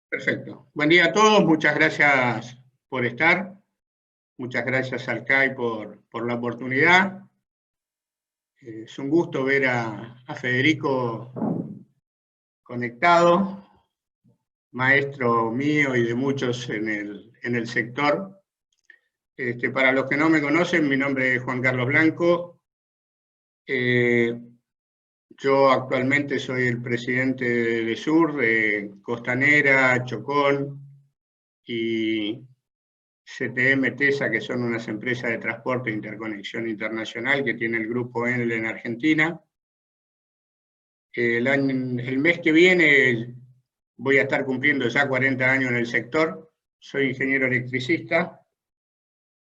Perfecto. Buen día a todos, muchas gracias por estar. Muchas gracias al CAI por la oportunidad. Es un gusto ver a Federico conectado, maestro mío y de muchos en el sector. Para los que no me conocen, mi nombre es Juan Carlos Blanco. Yo actualmente soy el presidente de Sur, de Costanera, Chocón y CTM TESA, que son unas empresas de transporte e interconexión internacional que tiene el grupo Enel en Argentina. El mes que viene voy a estar cumpliendo ya 40 años en el sector. Soy ingeniero electricista.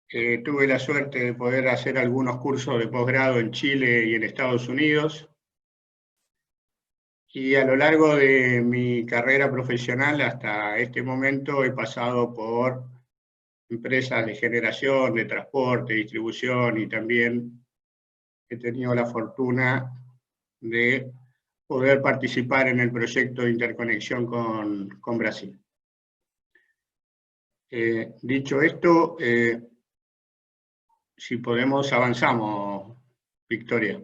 Tuve la suerte de poder hacer algunos cursos de posgrado en Chile y en Estados Unidos. Y a lo largo de mi carrera profesional hasta este momento he pasado por empresas de generación, de transporte, distribución, y también he tenido la fortuna de poder participar en el proyecto de interconexión con Brasil. Dicho esto, si podemos avanzamos, Victoria.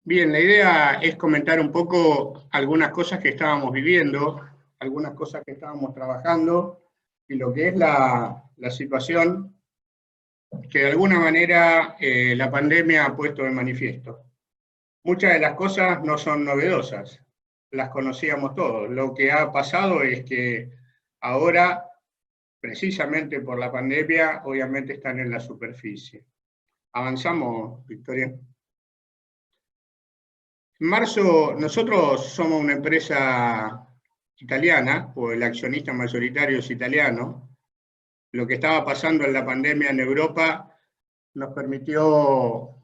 Bien, la idea es comentar un poco algunas cosas que estábamos viviendo, algunas cosas que estábamos trabajando, y lo que es la situación que de alguna manera la pandemia ha puesto de manifiesto. Muchas de las cosas no son novedosas, las conocíamos todos. Lo que ha pasado es que ahora, precisamente por la pandemia, obviamente están en la superficie. Avanzamos, Victoria. En marzo, nosotros somos una empresa italiana, o el accionista mayoritario es italiano. Lo que estaba pasando en la pandemia en Europa nos permitió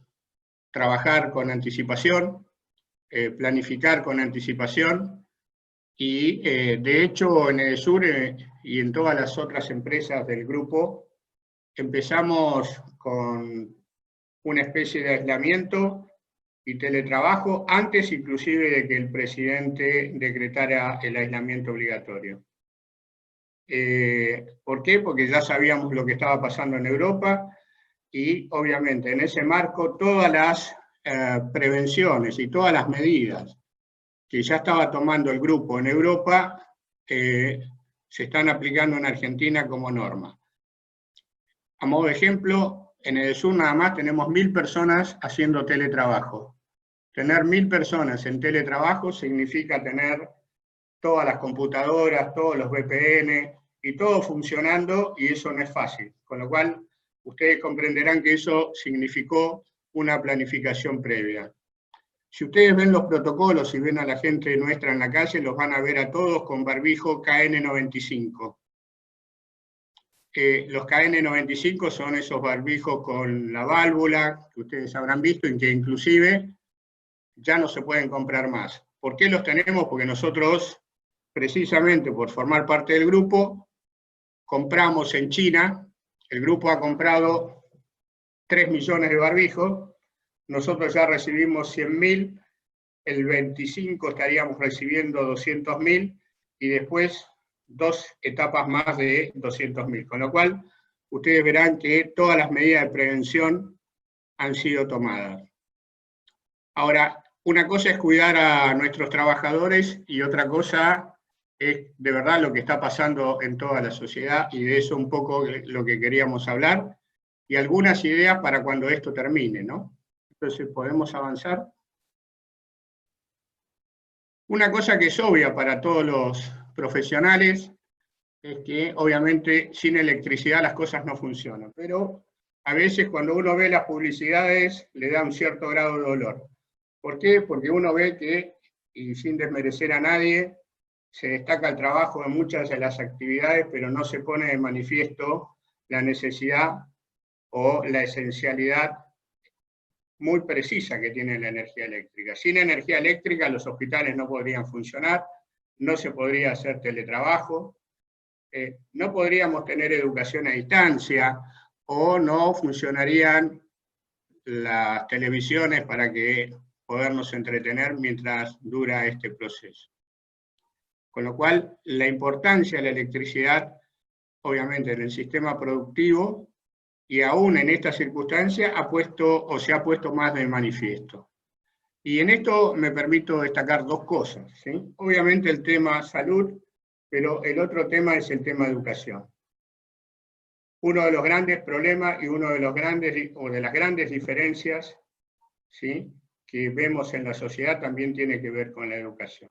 trabajar con anticipación, planificar con anticipación, y de hecho en Edesur y en todas las otras empresas del grupo empezamos con una especie de aislamiento y teletrabajo antes inclusive de que el presidente decretara el aislamiento obligatorio. ¿Por qué? Porque ya sabíamos lo que estaba pasando en Europa, y obviamente en ese marco todas las prevenciones y todas las medidas que ya estaba tomando el grupo en Europa se están aplicando en Argentina como norma. A modo de ejemplo, en Edesur nada más tenemos 1000 personas haciendo teletrabajo. Tener 1000 personas en teletrabajo significa tener todas las computadoras, todos los VPN y todo funcionando, y eso no es fácil. Con lo cual, ustedes comprenderán que eso significó una planificación previa. Si ustedes ven los protocolos y ven a la gente nuestra en la calle, los van a ver a todos con barbijo KN95. Los KN95 son esos barbijos con la válvula, que ustedes habrán visto, y que inclusive ya no se pueden comprar más. ¿Por qué los tenemos? Porque nosotros, precisamente por formar parte del grupo, compramos en China, el grupo ha comprado 3 millones de barbijos, nosotros ya recibimos 100.000, el 25 estaríamos recibiendo 200.000, y después 2 etapas más de 200.000, con lo cual ustedes verán que todas las medidas de prevención han sido tomadas. Ahora, una cosa es cuidar a nuestros trabajadores y otra cosa es de verdad lo que está pasando en toda la sociedad, y de eso un poco lo que queríamos hablar, y algunas ideas para cuando esto termine, ¿no? Entonces, ¿podemos avanzar? Una cosa que es obvia para todos los profesionales es que obviamente sin electricidad las cosas no funcionan, pero a veces cuando uno ve las publicidades le da un cierto grado de dolor. ¿Por qué? Porque uno ve que, y sin desmerecer a nadie, se destaca el trabajo en muchas de las actividades, pero no se pone de manifiesto la necesidad o la esencialidad muy precisa que tiene la energía eléctrica. Sin energía eléctrica los hospitales no podrían funcionar, no se podría hacer teletrabajo, no podríamos tener educación a distancia, o no funcionarían las televisiones para podernos entretener mientras dura este proceso. Con lo cual, la importancia de la electricidad, obviamente, en el sistema productivo, y aún en esta circunstancia, se ha puesto más de manifiesto. Y en esto me permito destacar dos cosas, ¿sí? Obviamente el tema salud, pero el otro tema es el tema educación. Uno de los grandes problemas y uno de las grandes diferencias, ¿sí?, que vemos en la sociedad también tiene que ver con la educación.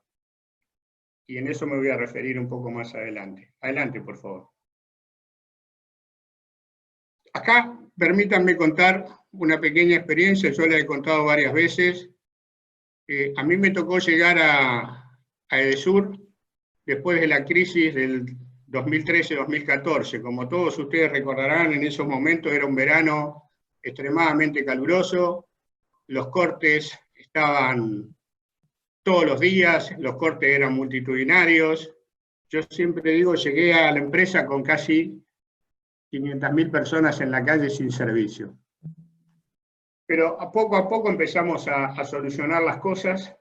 Y en eso me voy a referir un poco más adelante. Adelante, por favor. Acá, permítanme contar una pequeña experiencia, yo la he contado varias veces. A mí me tocó llegar a Edesur después de la crisis del 2013-2014. Como todos ustedes recordarán, en esos momentos era un verano extremadamente caluroso, los cortes estaban todos los días, los cortes eran multitudinarios. Yo siempre digo, llegué a la empresa con casi 500.000 personas en la calle sin servicio. Pero a poco empezamos a solucionar las cosas,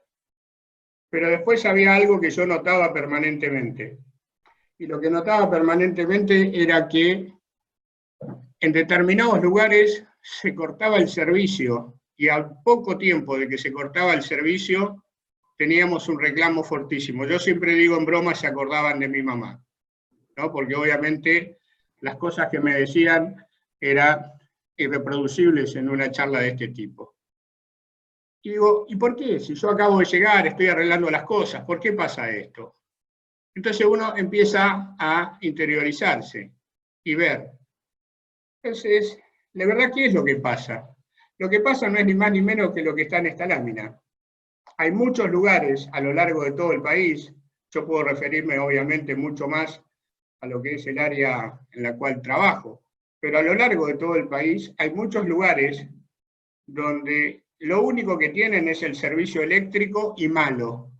pero después había algo que yo notaba permanentemente. Y lo que notaba permanentemente era que en determinados lugares se cortaba el servicio, y al poco tiempo de que se cortaba el servicio, teníamos un reclamo fortísimo. Yo siempre digo en broma, se acordaban de mi mamá, ¿no? Porque obviamente las cosas que me decían eran irreproducibles en una charla de este tipo. Y digo, ¿y por qué? Si yo acabo de llegar, estoy arreglando las cosas, ¿por qué pasa esto? Entonces uno empieza a interiorizarse y ver. Entonces, la verdad, ¿qué es lo que pasa? Lo que pasa no es ni más ni menos que lo que está en esta lámina. Hay muchos lugares a lo largo de todo el país, yo puedo referirme obviamente mucho más a lo que es el área en la cual trabajo, pero a lo largo de todo el país hay muchos lugares donde lo único que tienen es el servicio eléctrico y malo.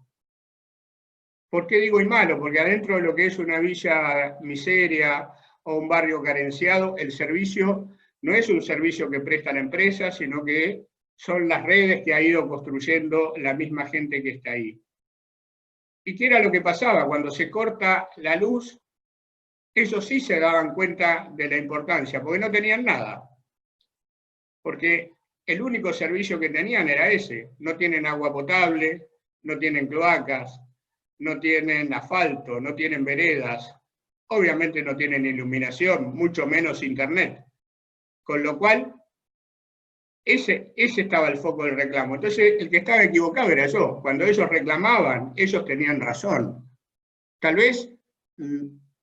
¿Por qué digo y malo? Porque adentro de lo que es una villa miseria o un barrio carenciado, el servicio no es un servicio que presta la empresa, sino que son las redes que ha ido construyendo la misma gente que está ahí. ¿Y qué era lo que pasaba? Cuando se corta la luz, ellos sí se daban cuenta de la importancia, porque no tenían nada. Porque el único servicio que tenían era ese. No tienen agua potable, no tienen cloacas, no tienen asfalto, no tienen veredas, obviamente no tienen iluminación, mucho menos internet. Con lo cual, ese estaba el foco del reclamo. Entonces, el que estaba equivocado era yo. Cuando ellos reclamaban, ellos tenían razón. Tal vez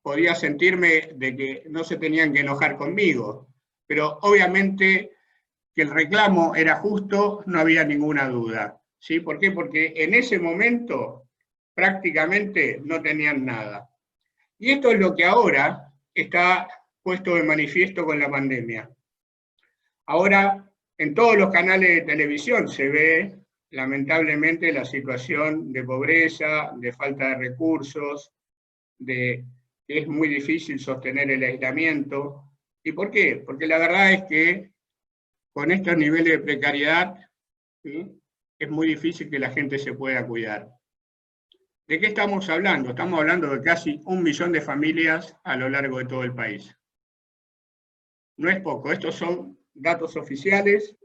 podía sentirme de que no se tenían que enojar conmigo, pero obviamente que el reclamo era justo, no había ninguna duda. ¿Sí? ¿Por qué? Porque en ese momento prácticamente no tenían nada. Y esto es lo que ahora está puesto de manifiesto con la pandemia. Ahora, en todos los canales de televisión se ve, lamentablemente, la situación de pobreza, de falta de recursos, de que es muy difícil sostener el aislamiento. ¿Y por qué? Porque la verdad es que con estos niveles de precariedad, ¿sí?, es muy difícil que la gente se pueda cuidar. ¿De qué estamos hablando? Estamos hablando de casi 1 millón de familias a lo largo de todo el país. No es poco, estos son datos oficiales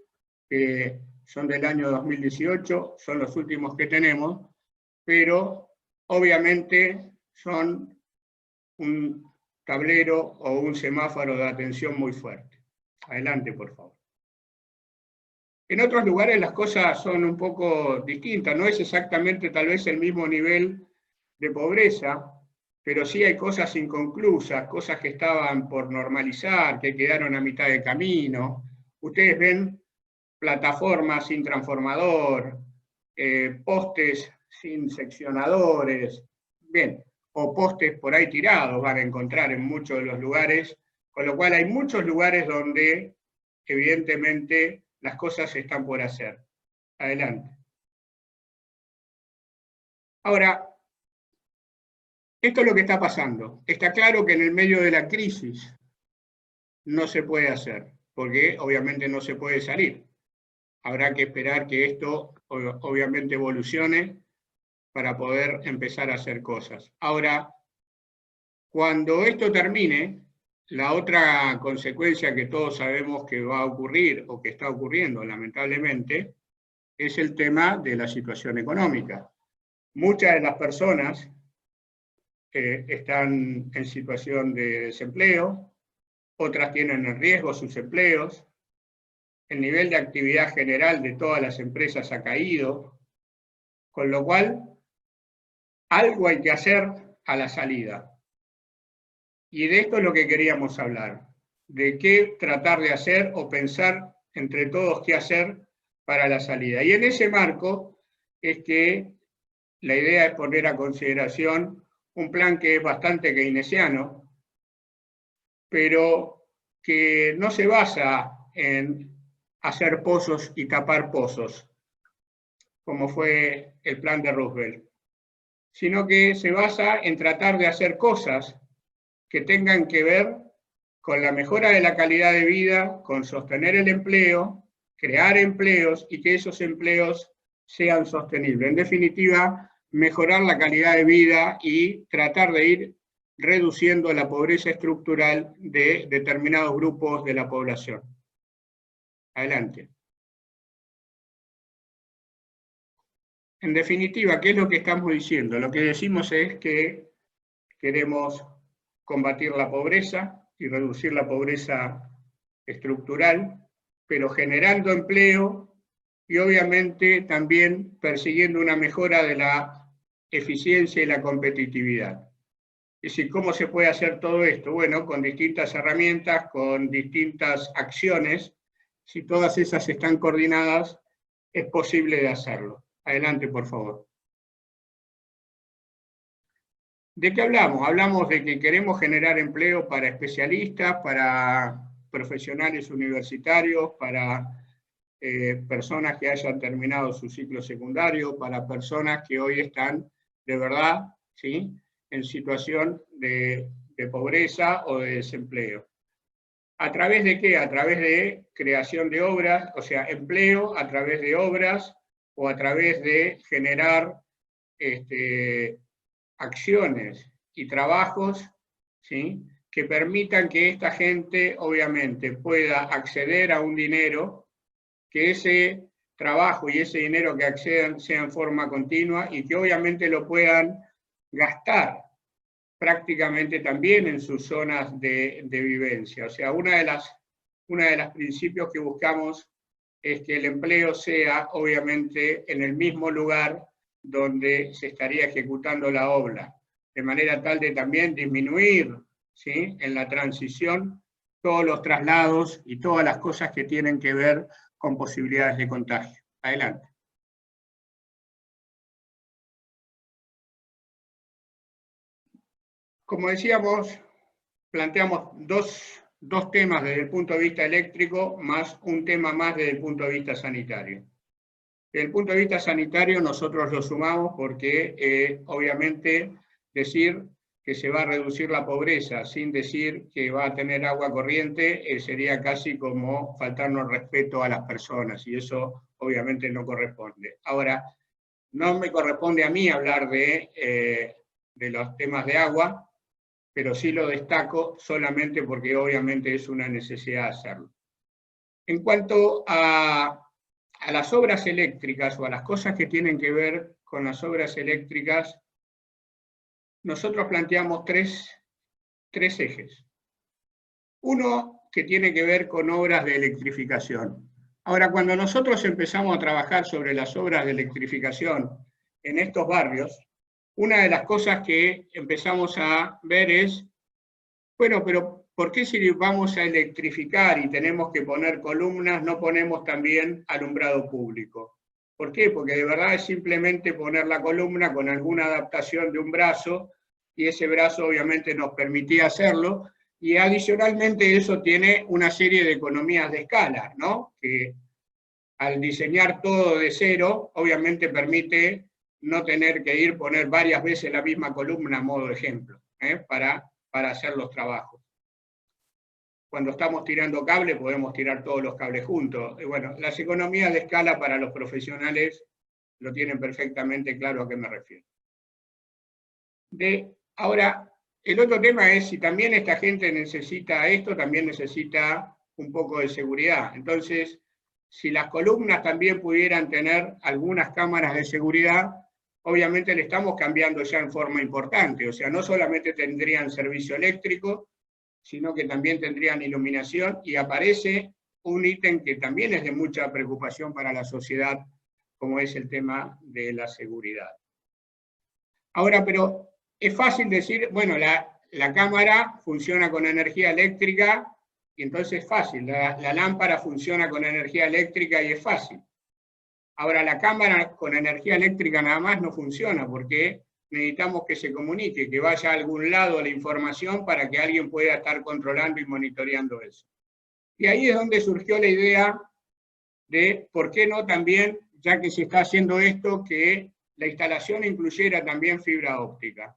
que son del año 2018, son los últimos que tenemos, pero obviamente son un tablero o un semáforo de atención muy fuerte. Adelante, por favor. En otros lugares las cosas son un poco distintas, no es exactamente tal vez el mismo nivel de pobreza, pero sí hay cosas inconclusas, cosas que estaban por normalizar, que quedaron a mitad de camino. Ustedes ven plataformas sin transformador, postes sin seccionadores, bien, o postes por ahí tirados van a encontrar en muchos de los lugares, con lo cual hay muchos lugares donde evidentemente las cosas están por hacer. Adelante. Ahora, Esto es lo que está pasando. Está claro que en el medio de la crisis no se puede hacer, porque obviamente no se puede salir. Habrá que esperar que esto obviamente evolucione para poder empezar a hacer cosas. Ahora, cuando esto termine, la otra consecuencia que todos sabemos que va a ocurrir o que está ocurriendo lamentablemente es el tema de la situación económica. Muchas de las personas están en situación de desempleo, otras tienen en riesgo sus empleos, el nivel de actividad general de todas las empresas ha caído, con lo cual algo hay que hacer a la salida. Y de esto es lo que queríamos hablar, de qué tratar de hacer o pensar entre todos qué hacer para la salida. Y en ese marco es que la idea es poner a consideración un plan que es bastante keynesiano, pero que no se basa en hacer pozos y tapar pozos, como fue el plan de Roosevelt, sino que se basa en tratar de hacer cosas que tengan que ver con la mejora de la calidad de vida, con sostener el empleo, crear empleos y que esos empleos sean sostenibles. En definitiva, mejorar la calidad de vida y tratar de ir reduciendo la pobreza estructural de determinados grupos de la población. Adelante. En definitiva, ¿qué es lo que estamos diciendo? Lo que decimos es que queremos combatir la pobreza y reducir la pobreza estructural, pero generando empleo y obviamente también persiguiendo una mejora de la eficiencia y la competitividad. Es decir, ¿cómo se puede hacer todo esto? Bueno, con distintas herramientas, con distintas acciones. Si todas esas están coordinadas, es posible de hacerlo. Adelante, por favor. ¿De qué hablamos? Hablamos de que queremos generar empleo para especialistas, para profesionales universitarios, para personas que hayan terminado su ciclo secundario, para personas que hoy están de verdad, ¿sí?, en situación de pobreza o de desempleo. ¿A través de qué? A través de creación de obras, o sea, empleo a través de obras o a través de generar acciones y trabajos, ¿sí?, que permitan que esta gente obviamente pueda acceder a un dinero, que ese trabajo y ese dinero que accedan sea en forma continua y que obviamente lo puedan gastar prácticamente también en sus zonas de vivencia. O sea, una de las principios que buscamos es que el empleo sea obviamente en el mismo lugar donde se estaría ejecutando la obra, de manera tal de también disminuir, ¿sí?, en la transición todos los traslados y todas las cosas que tienen que ver con posibilidades de contagio. Adelante. Como decíamos, planteamos dos temas desde el punto de vista eléctrico, más un tema más desde el punto de vista sanitario. Desde el punto de vista sanitario nosotros lo sumamos porque obviamente decir que se va a reducir la pobreza sin decir que va a tener agua corriente sería casi como faltarnos respeto a las personas y eso obviamente no corresponde. Ahora, no me corresponde a mí hablar de los temas de agua, pero sí lo destaco solamente porque obviamente es una necesidad hacerlo. En cuanto a las obras eléctricas o a las cosas que tienen que ver con las obras eléctricas, nosotros planteamos tres ejes. Uno que tiene que ver con obras de electrificación. Ahora, cuando nosotros empezamos a trabajar sobre las obras de electrificación en estos barrios, una de las cosas que empezamos a ver es, bueno, pero ¿por qué si vamos a electrificar y tenemos que poner columnas, no ponemos también alumbrado público? ¿Por qué? Porque de verdad es simplemente poner la columna con alguna adaptación de un brazo, y ese brazo obviamente nos permitía hacerlo, y adicionalmente eso tiene una serie de economías de escala, ¿no?, que al diseñar todo de cero, obviamente permite no tener que poner varias veces la misma columna a modo de ejemplo, para hacer los trabajos. Cuando estamos tirando cable podemos tirar todos los cables juntos. Bueno, las economías de escala para los profesionales lo tienen perfectamente claro a qué me refiero. Ahora, el otro tema es si también esta gente necesita esto, también necesita un poco de seguridad. Entonces, si las columnas también pudieran tener algunas cámaras de seguridad, obviamente le estamos cambiando ya en forma importante. O sea, no solamente tendrían servicio eléctrico, sino que también tendrían iluminación, y aparece un ítem que también es de mucha preocupación para la sociedad, como es el tema de la seguridad. Ahora, pero es fácil decir, bueno, la cámara funciona con energía eléctrica, y entonces es fácil, la lámpara funciona con energía eléctrica y es fácil. Ahora, la cámara con energía eléctrica nada más no funciona, porque necesitamos que se comunique, que vaya a algún lado la información para que alguien pueda estar controlando y monitoreando eso. Y ahí es donde surgió la idea de, ¿por qué no también, ya que se está haciendo esto, que la instalación incluyera también fibra óptica?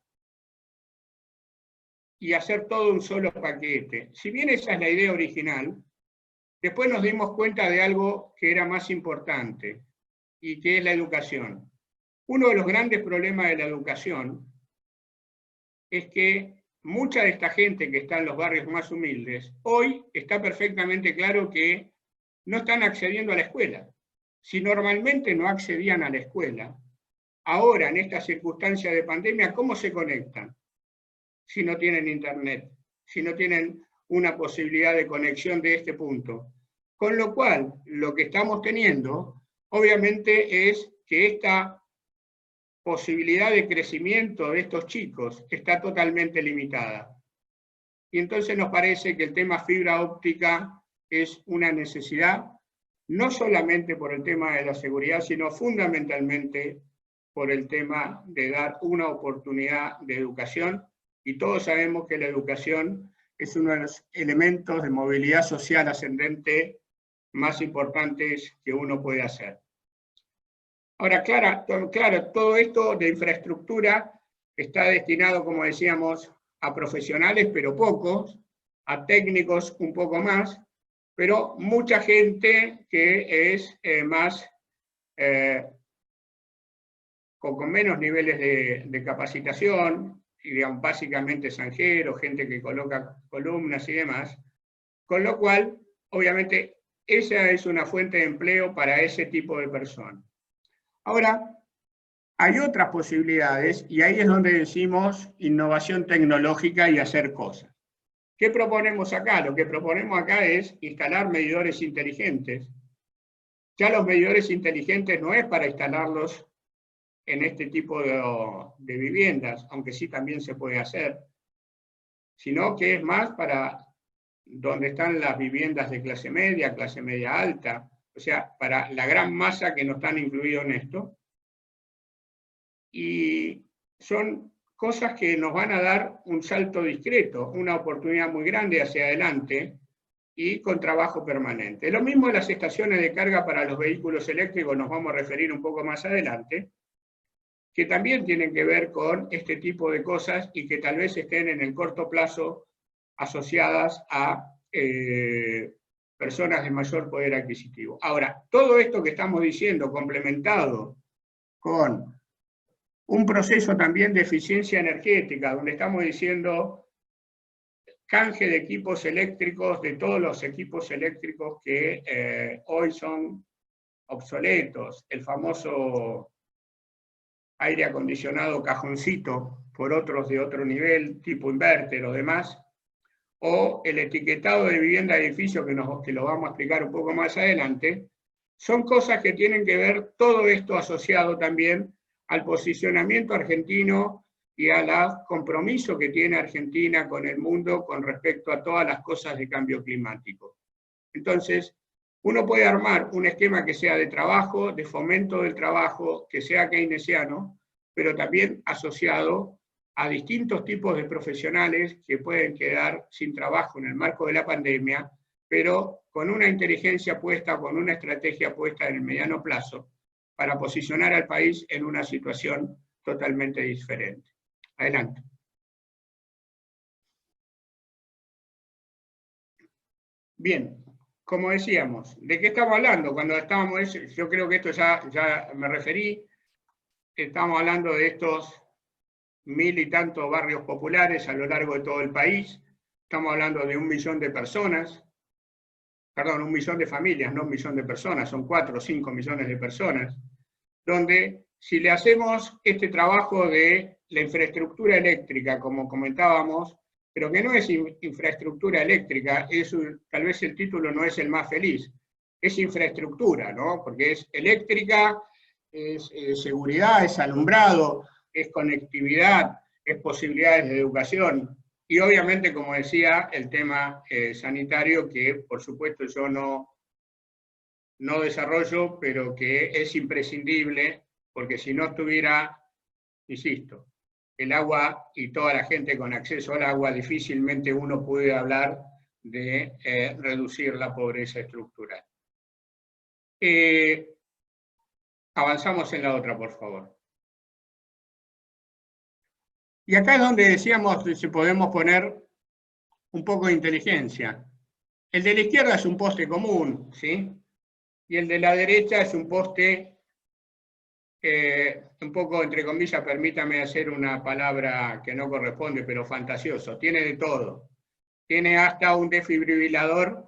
Y hacer todo un solo paquete. Si bien esa es la idea original, después nos dimos cuenta de algo que era más importante, y que es la educación. Uno de los grandes problemas de la educación es que mucha de esta gente que está en los barrios más humildes, hoy está perfectamente claro que no están accediendo a la escuela. Si normalmente no accedían a la escuela, ahora en esta circunstancia de pandemia, ¿cómo se conectan? Si no tienen internet, si no tienen una posibilidad de conexión de este punto. Con lo cual, lo que estamos teniendo, obviamente, es que esta posibilidad de crecimiento de estos chicos está totalmente limitada. Y entonces nos parece que el tema fibra óptica es una necesidad, no solamente por el tema de la seguridad, sino fundamentalmente por el tema de dar una oportunidad de educación, y todos sabemos que la educación es uno de los elementos de movilidad social ascendente más importantes que uno puede hacer. Ahora, claro, todo esto de infraestructura está destinado, como decíamos, a profesionales, pero pocos, a técnicos un poco más, pero mucha gente que es con menos niveles de capacitación, y digamos, básicamente zanjeros, gente que coloca columnas y demás, con lo cual, obviamente, esa es una fuente de empleo para ese tipo de personas. Ahora, hay otras posibilidades, y ahí es donde decimos innovación tecnológica y hacer cosas. ¿Qué proponemos acá? Lo que proponemos acá es instalar medidores inteligentes. Ya los medidores inteligentes no es para instalarlos en este tipo de viviendas, aunque sí también se puede hacer, sino que es más para donde están las viviendas de clase media alta, o sea, para la gran masa que no están incluidos en esto. Y son cosas que nos van a dar un salto discreto, una oportunidad muy grande hacia adelante, y con trabajo permanente. Lo mismo en las estaciones de carga para los vehículos eléctricos, nos vamos a referir un poco más adelante, que también tienen que ver con este tipo de cosas y que tal vez estén en el corto plazo asociadas a personas de mayor poder adquisitivo. Ahora, todo esto que estamos diciendo, complementado con un proceso también de eficiencia energética, donde estamos diciendo canje de equipos eléctricos, de todos los equipos eléctricos que hoy son obsoletos, el famoso aire acondicionado cajoncito por otros de otro nivel, tipo inverter o demás, o el etiquetado de vivienda de edificio, que lo vamos a explicar un poco más adelante, son cosas que tienen que ver todo esto asociado también al posicionamiento argentino y al compromiso que tiene Argentina con el mundo con respecto a todas las cosas de cambio climático. Entonces, uno puede armar un esquema que sea de trabajo, de fomento del trabajo, que sea keynesiano, pero también asociado a distintos tipos de profesionales que pueden quedar sin trabajo en el marco de la pandemia, pero con una inteligencia puesta, con una estrategia puesta en el mediano plazo, para posicionar al país en una situación totalmente diferente. Adelante. Bien, como decíamos, ¿de qué estamos hablando? Cuando estábamos, yo creo que esto ya me referí, estamos hablando de estos 1000 y tantos barrios populares a lo largo de todo el país, estamos hablando de 1 millón de personas, perdón, 1 millón de familias, no 1 millón de personas, son 4 o 5 millones de personas, donde si le hacemos este trabajo de la infraestructura eléctrica, como comentábamos, pero que no es infraestructura eléctrica, tal vez el título no es el más feliz, es infraestructura, ¿no? Porque es eléctrica, es seguridad, es alumbrado, es conectividad, es posibilidades de educación, y obviamente, como decía, el tema sanitario, que por supuesto yo no desarrollo, pero que es imprescindible, porque si no estuviera, insisto, el agua y toda la gente con acceso al agua, difícilmente uno puede hablar de reducir la pobreza estructural. Avanzamos en la otra, por favor. Y acá es donde decíamos si podemos poner un poco de inteligencia. El de la izquierda es un poste común, ¿sí? Y el de la derecha es un poste, un poco, entre comillas, permítame hacer una palabra que no corresponde, pero fantasioso. Tiene de todo. Tiene hasta un desfibrilador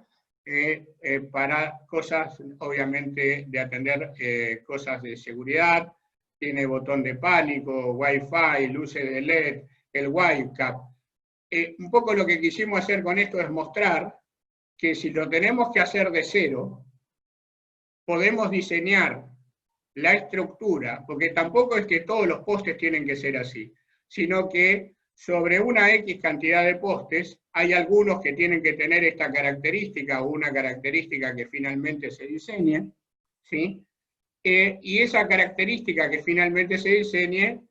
para cosas, obviamente, de atender cosas de seguridad. Tiene botón de pánico, Wi-Fi, luces de LED, el Wi-Cap. Un poco lo que quisimos hacer con esto es mostrar que si lo tenemos que hacer de cero, podemos diseñar la estructura, porque tampoco es que todos los postes tienen que ser así, sino que sobre una X cantidad de postes, hay algunos que tienen que tener esta característica o una característica que finalmente se diseñe, ¿sí? Y esa característica que finalmente se diseñe,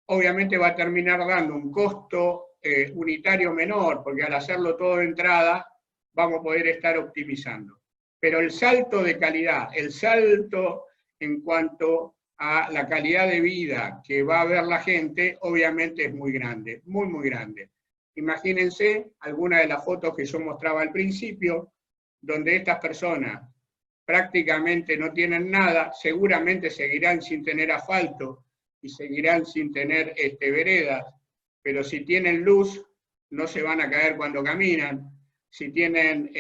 obviamente va a terminar dando un costo unitario menor, porque al hacerlo todo de entrada, vamos a poder estar optimizando. Pero el salto de calidad, el salto en cuanto a la calidad de vida que va a ver la gente, obviamente es muy grande, muy, muy grande. Imagínense alguna de las fotos que yo mostraba al principio, donde estas personas prácticamente no tienen nada, seguramente seguirán sin tener asfalto y seguirán sin tener veredas, pero si tienen luz, no se van a caer cuando caminan. Si tienen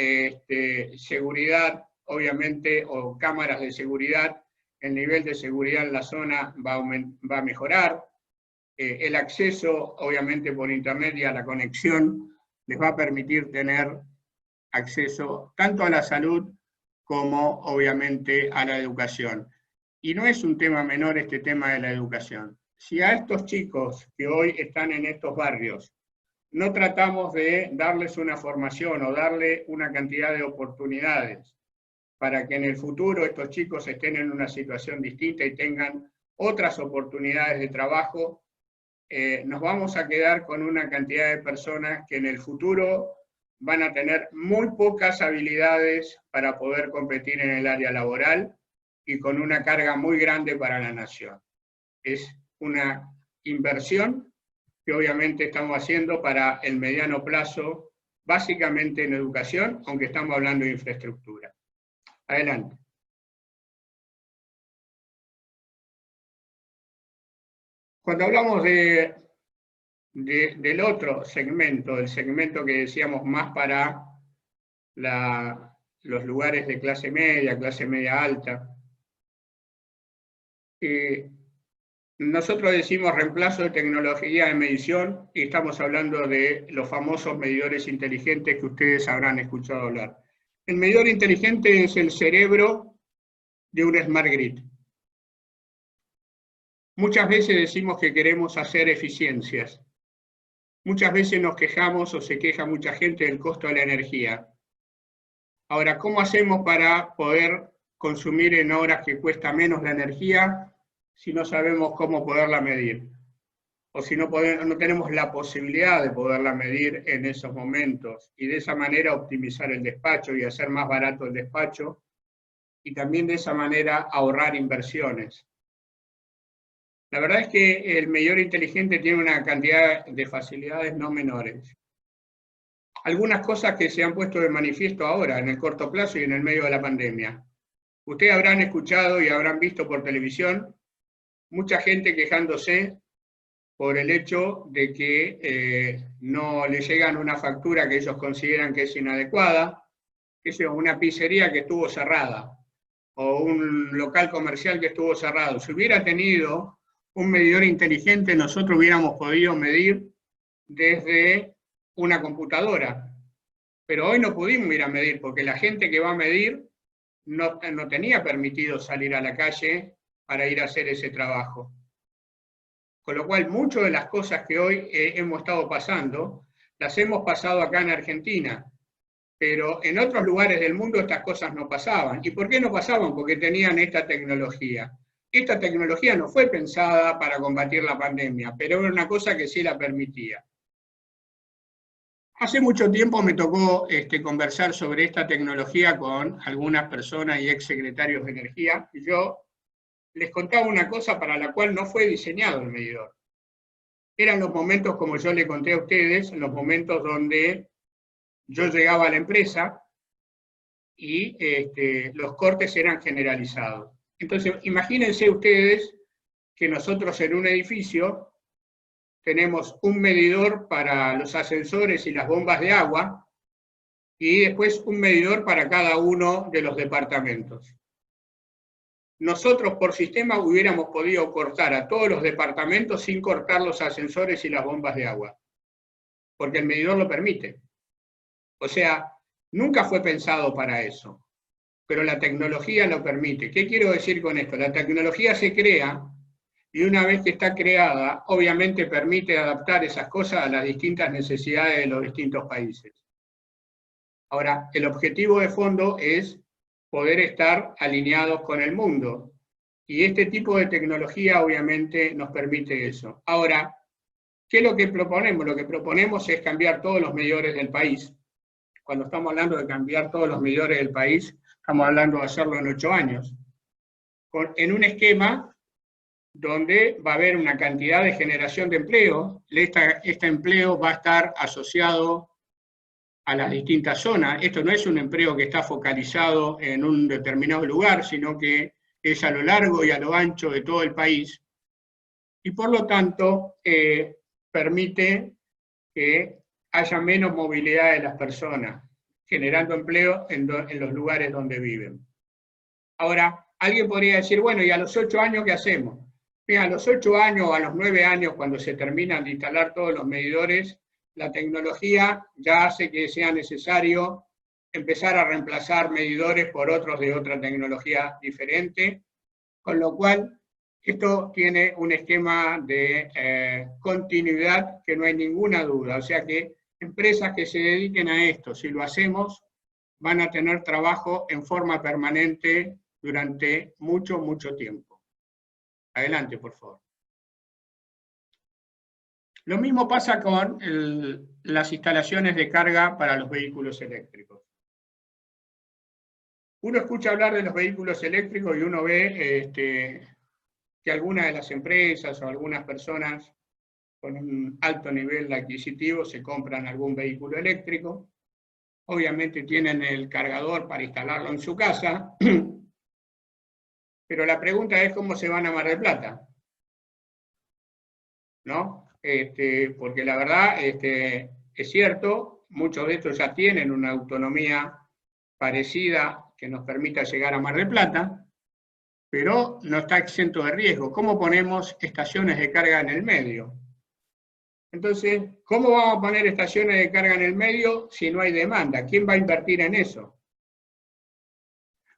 seguridad, obviamente, o cámaras de seguridad, el nivel de seguridad en la zona va a mejorar. El acceso, obviamente, por internet y a la conexión, les va a permitir tener acceso tanto a la salud como, obviamente, a la educación. Y no es un tema menor este tema de la educación. Si a estos chicos que hoy están en estos barrios no tratamos de darles una formación o darle una cantidad de oportunidades para que en el futuro estos chicos estén en una situación distinta y tengan otras oportunidades de trabajo, nos vamos a quedar con una cantidad de personas que en el futuro van a tener muy pocas habilidades para poder competir en el área laboral y con una carga muy grande para la nación. Es una inversión que obviamente estamos haciendo para el mediano plazo, básicamente en educación, aunque estamos hablando de infraestructura. Adelante. Cuando hablamos del otro segmento, el segmento que decíamos más para los lugares de clase media alta, nosotros decimos reemplazo de tecnología de medición y estamos hablando de los famosos medidores inteligentes que ustedes habrán escuchado hablar. El medidor inteligente es el cerebro de un smart grid. Muchas veces decimos que queremos hacer eficiencias. Muchas veces nos quejamos o se queja mucha gente del costo de la energía. Ahora, ¿cómo hacemos para poder consumir en horas que cuesta menos la energía si no sabemos cómo poderla medir? O si no tenemos la posibilidad de poderla medir en esos momentos y de esa manera optimizar el despacho y hacer más barato el despacho y también de esa manera ahorrar inversiones. La verdad es que el medidor inteligente tiene una cantidad de facilidades no menores. Algunas cosas que se han puesto de manifiesto ahora, en el corto plazo y en el medio de la pandemia. Ustedes habrán escuchado y habrán visto por televisión mucha gente quejándose por el hecho de que no le llegan una factura que ellos consideran que es inadecuada, que es una pizzería que estuvo cerrada, o un local comercial que estuvo cerrado. Si hubiera tenido un medidor inteligente, nosotros hubiéramos podido medir desde una computadora. Pero hoy no pudimos ir a medir, porque la gente que va a medir no tenía permitido salir a la calle para ir a hacer ese trabajo. Con lo cual, muchas de las cosas que hoy hemos estado pasando, las hemos pasado acá en Argentina, pero en otros lugares del mundo estas cosas no pasaban. ¿Y por qué no pasaban? Porque tenían esta tecnología. Esta tecnología no fue pensada para combatir la pandemia, pero era una cosa que sí la permitía. Hace mucho tiempo me tocó conversar sobre esta tecnología con algunas personas y exsecretarios de Energía, y yo les contaba una cosa para la cual no fue diseñado el medidor. Eran los momentos, como yo le conté a ustedes, los momentos donde yo llegaba a la empresa y los cortes eran generalizados. Entonces, imagínense ustedes que nosotros en un edificio tenemos un medidor para los ascensores y las bombas de agua, y después un medidor para cada uno de los departamentos. Nosotros por sistema hubiéramos podido cortar a todos los departamentos sin cortar los ascensores y las bombas de agua, porque el medidor lo permite. O sea, nunca fue pensado para eso, pero la tecnología lo permite. ¿Qué quiero decir con esto? La tecnología se crea, y una vez que está creada, obviamente permite adaptar esas cosas a las distintas necesidades de los distintos países. Ahora, el objetivo de fondo es poder estar alineados con el mundo, y este tipo de tecnología obviamente nos permite eso. Ahora, ¿qué es lo que proponemos? Lo que proponemos es cambiar todos los medidores del país. Cuando estamos hablando de cambiar todos los medidores del país, estamos hablando de hacerlo en 8 años, en un esquema donde va a haber una cantidad de generación de empleo. Este empleo va a estar asociado a las distintas zonas. Esto no es un empleo que está focalizado en un determinado lugar, sino que es a lo largo y a lo ancho de todo el país, y por lo tanto permite que haya menos movilidad de las personas, generando empleo en los lugares donde viven. Ahora, alguien podría decir, bueno, ¿y a los 8 años qué hacemos? Mira, a los 8 años o a los 9 años, cuando se terminan de instalar todos los medidores, la tecnología ya hace que sea necesario empezar a reemplazar medidores por otros de otra tecnología diferente, con lo cual esto tiene un esquema de continuidad que no hay ninguna duda. O sea que empresas que se dediquen a esto, si lo hacemos, van a tener trabajo en forma permanente durante mucho, mucho tiempo. Adelante, por favor. Lo mismo pasa con las instalaciones de carga para los vehículos eléctricos. Uno escucha hablar de los vehículos eléctricos y uno ve que algunas de las empresas o algunas personas con un alto nivel adquisitivo se compran algún vehículo eléctrico. Obviamente tienen el cargador para instalarlo en su casa, pero la pregunta es cómo se van a Mar del Plata, ¿no? Porque la verdad es cierto, muchos de estos ya tienen una autonomía parecida que nos permita llegar a Mar del Plata, pero no está exento de riesgo. ¿Cómo ponemos estaciones de carga en el medio? Entonces, ¿cómo vamos a poner estaciones de carga en el medio si no hay demanda? ¿Quién va a invertir en eso?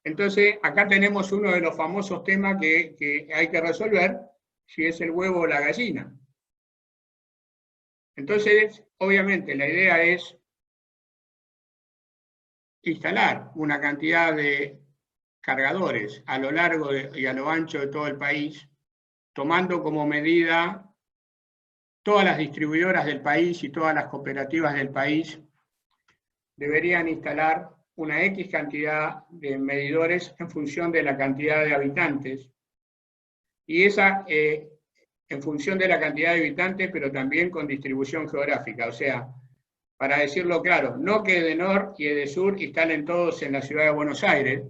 Entonces, acá tenemos uno de los famosos temas que hay que resolver, si es el huevo o la gallina. Entonces, obviamente, la idea es instalar una cantidad de cargadores a lo largo y a lo ancho de todo el país, tomando como medida todas las distribuidoras del país y todas las cooperativas del país deberían instalar una X cantidad de medidores en función de la cantidad de habitantes, y esa en función de la cantidad de habitantes, pero también con distribución geográfica. O sea, para decirlo claro, no que EDENOR y EDESUR instalen todos en la ciudad de Buenos Aires,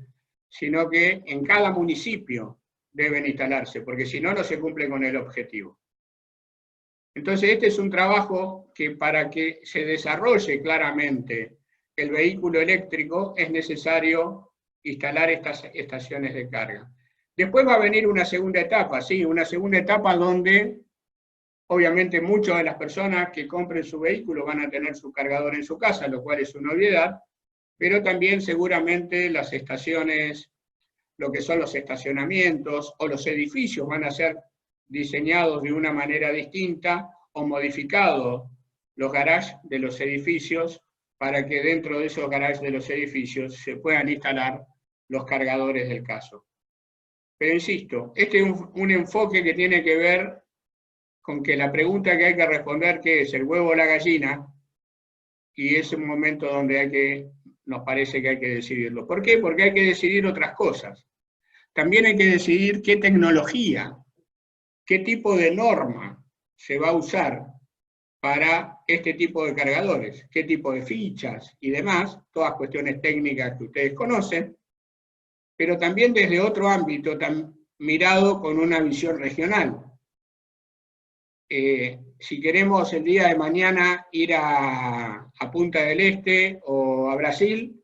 sino que en cada municipio deben instalarse, porque si no, no se cumple con el objetivo. Entonces, este es un trabajo que para que se desarrolle claramente el vehículo eléctrico es necesario instalar estas estaciones de carga. Después va a venir una segunda etapa, sí, una segunda etapa donde obviamente muchas de las personas que compren su vehículo van a tener su cargador en su casa, lo cual es una obviedad, pero también seguramente las estaciones, lo que son los estacionamientos o los edificios van a ser diseñados de una manera distinta o modificados los garages de los edificios para que dentro de esos garages de los edificios se puedan instalar los cargadores del caso. Pero insisto, este es un enfoque que tiene que ver con que la pregunta que hay que responder, que es el huevo o la gallina, y es un momento donde nos parece que hay que decidirlo. ¿Por qué? Porque hay que decidir otras cosas. También hay que decidir qué tecnología, qué tipo de norma se va a usar para este tipo de cargadores, qué tipo de fichas y demás, todas cuestiones técnicas que ustedes conocen, pero también desde otro ámbito, mirado con una visión regional. Si queremos el día de mañana ir a Punta del Este o a Brasil,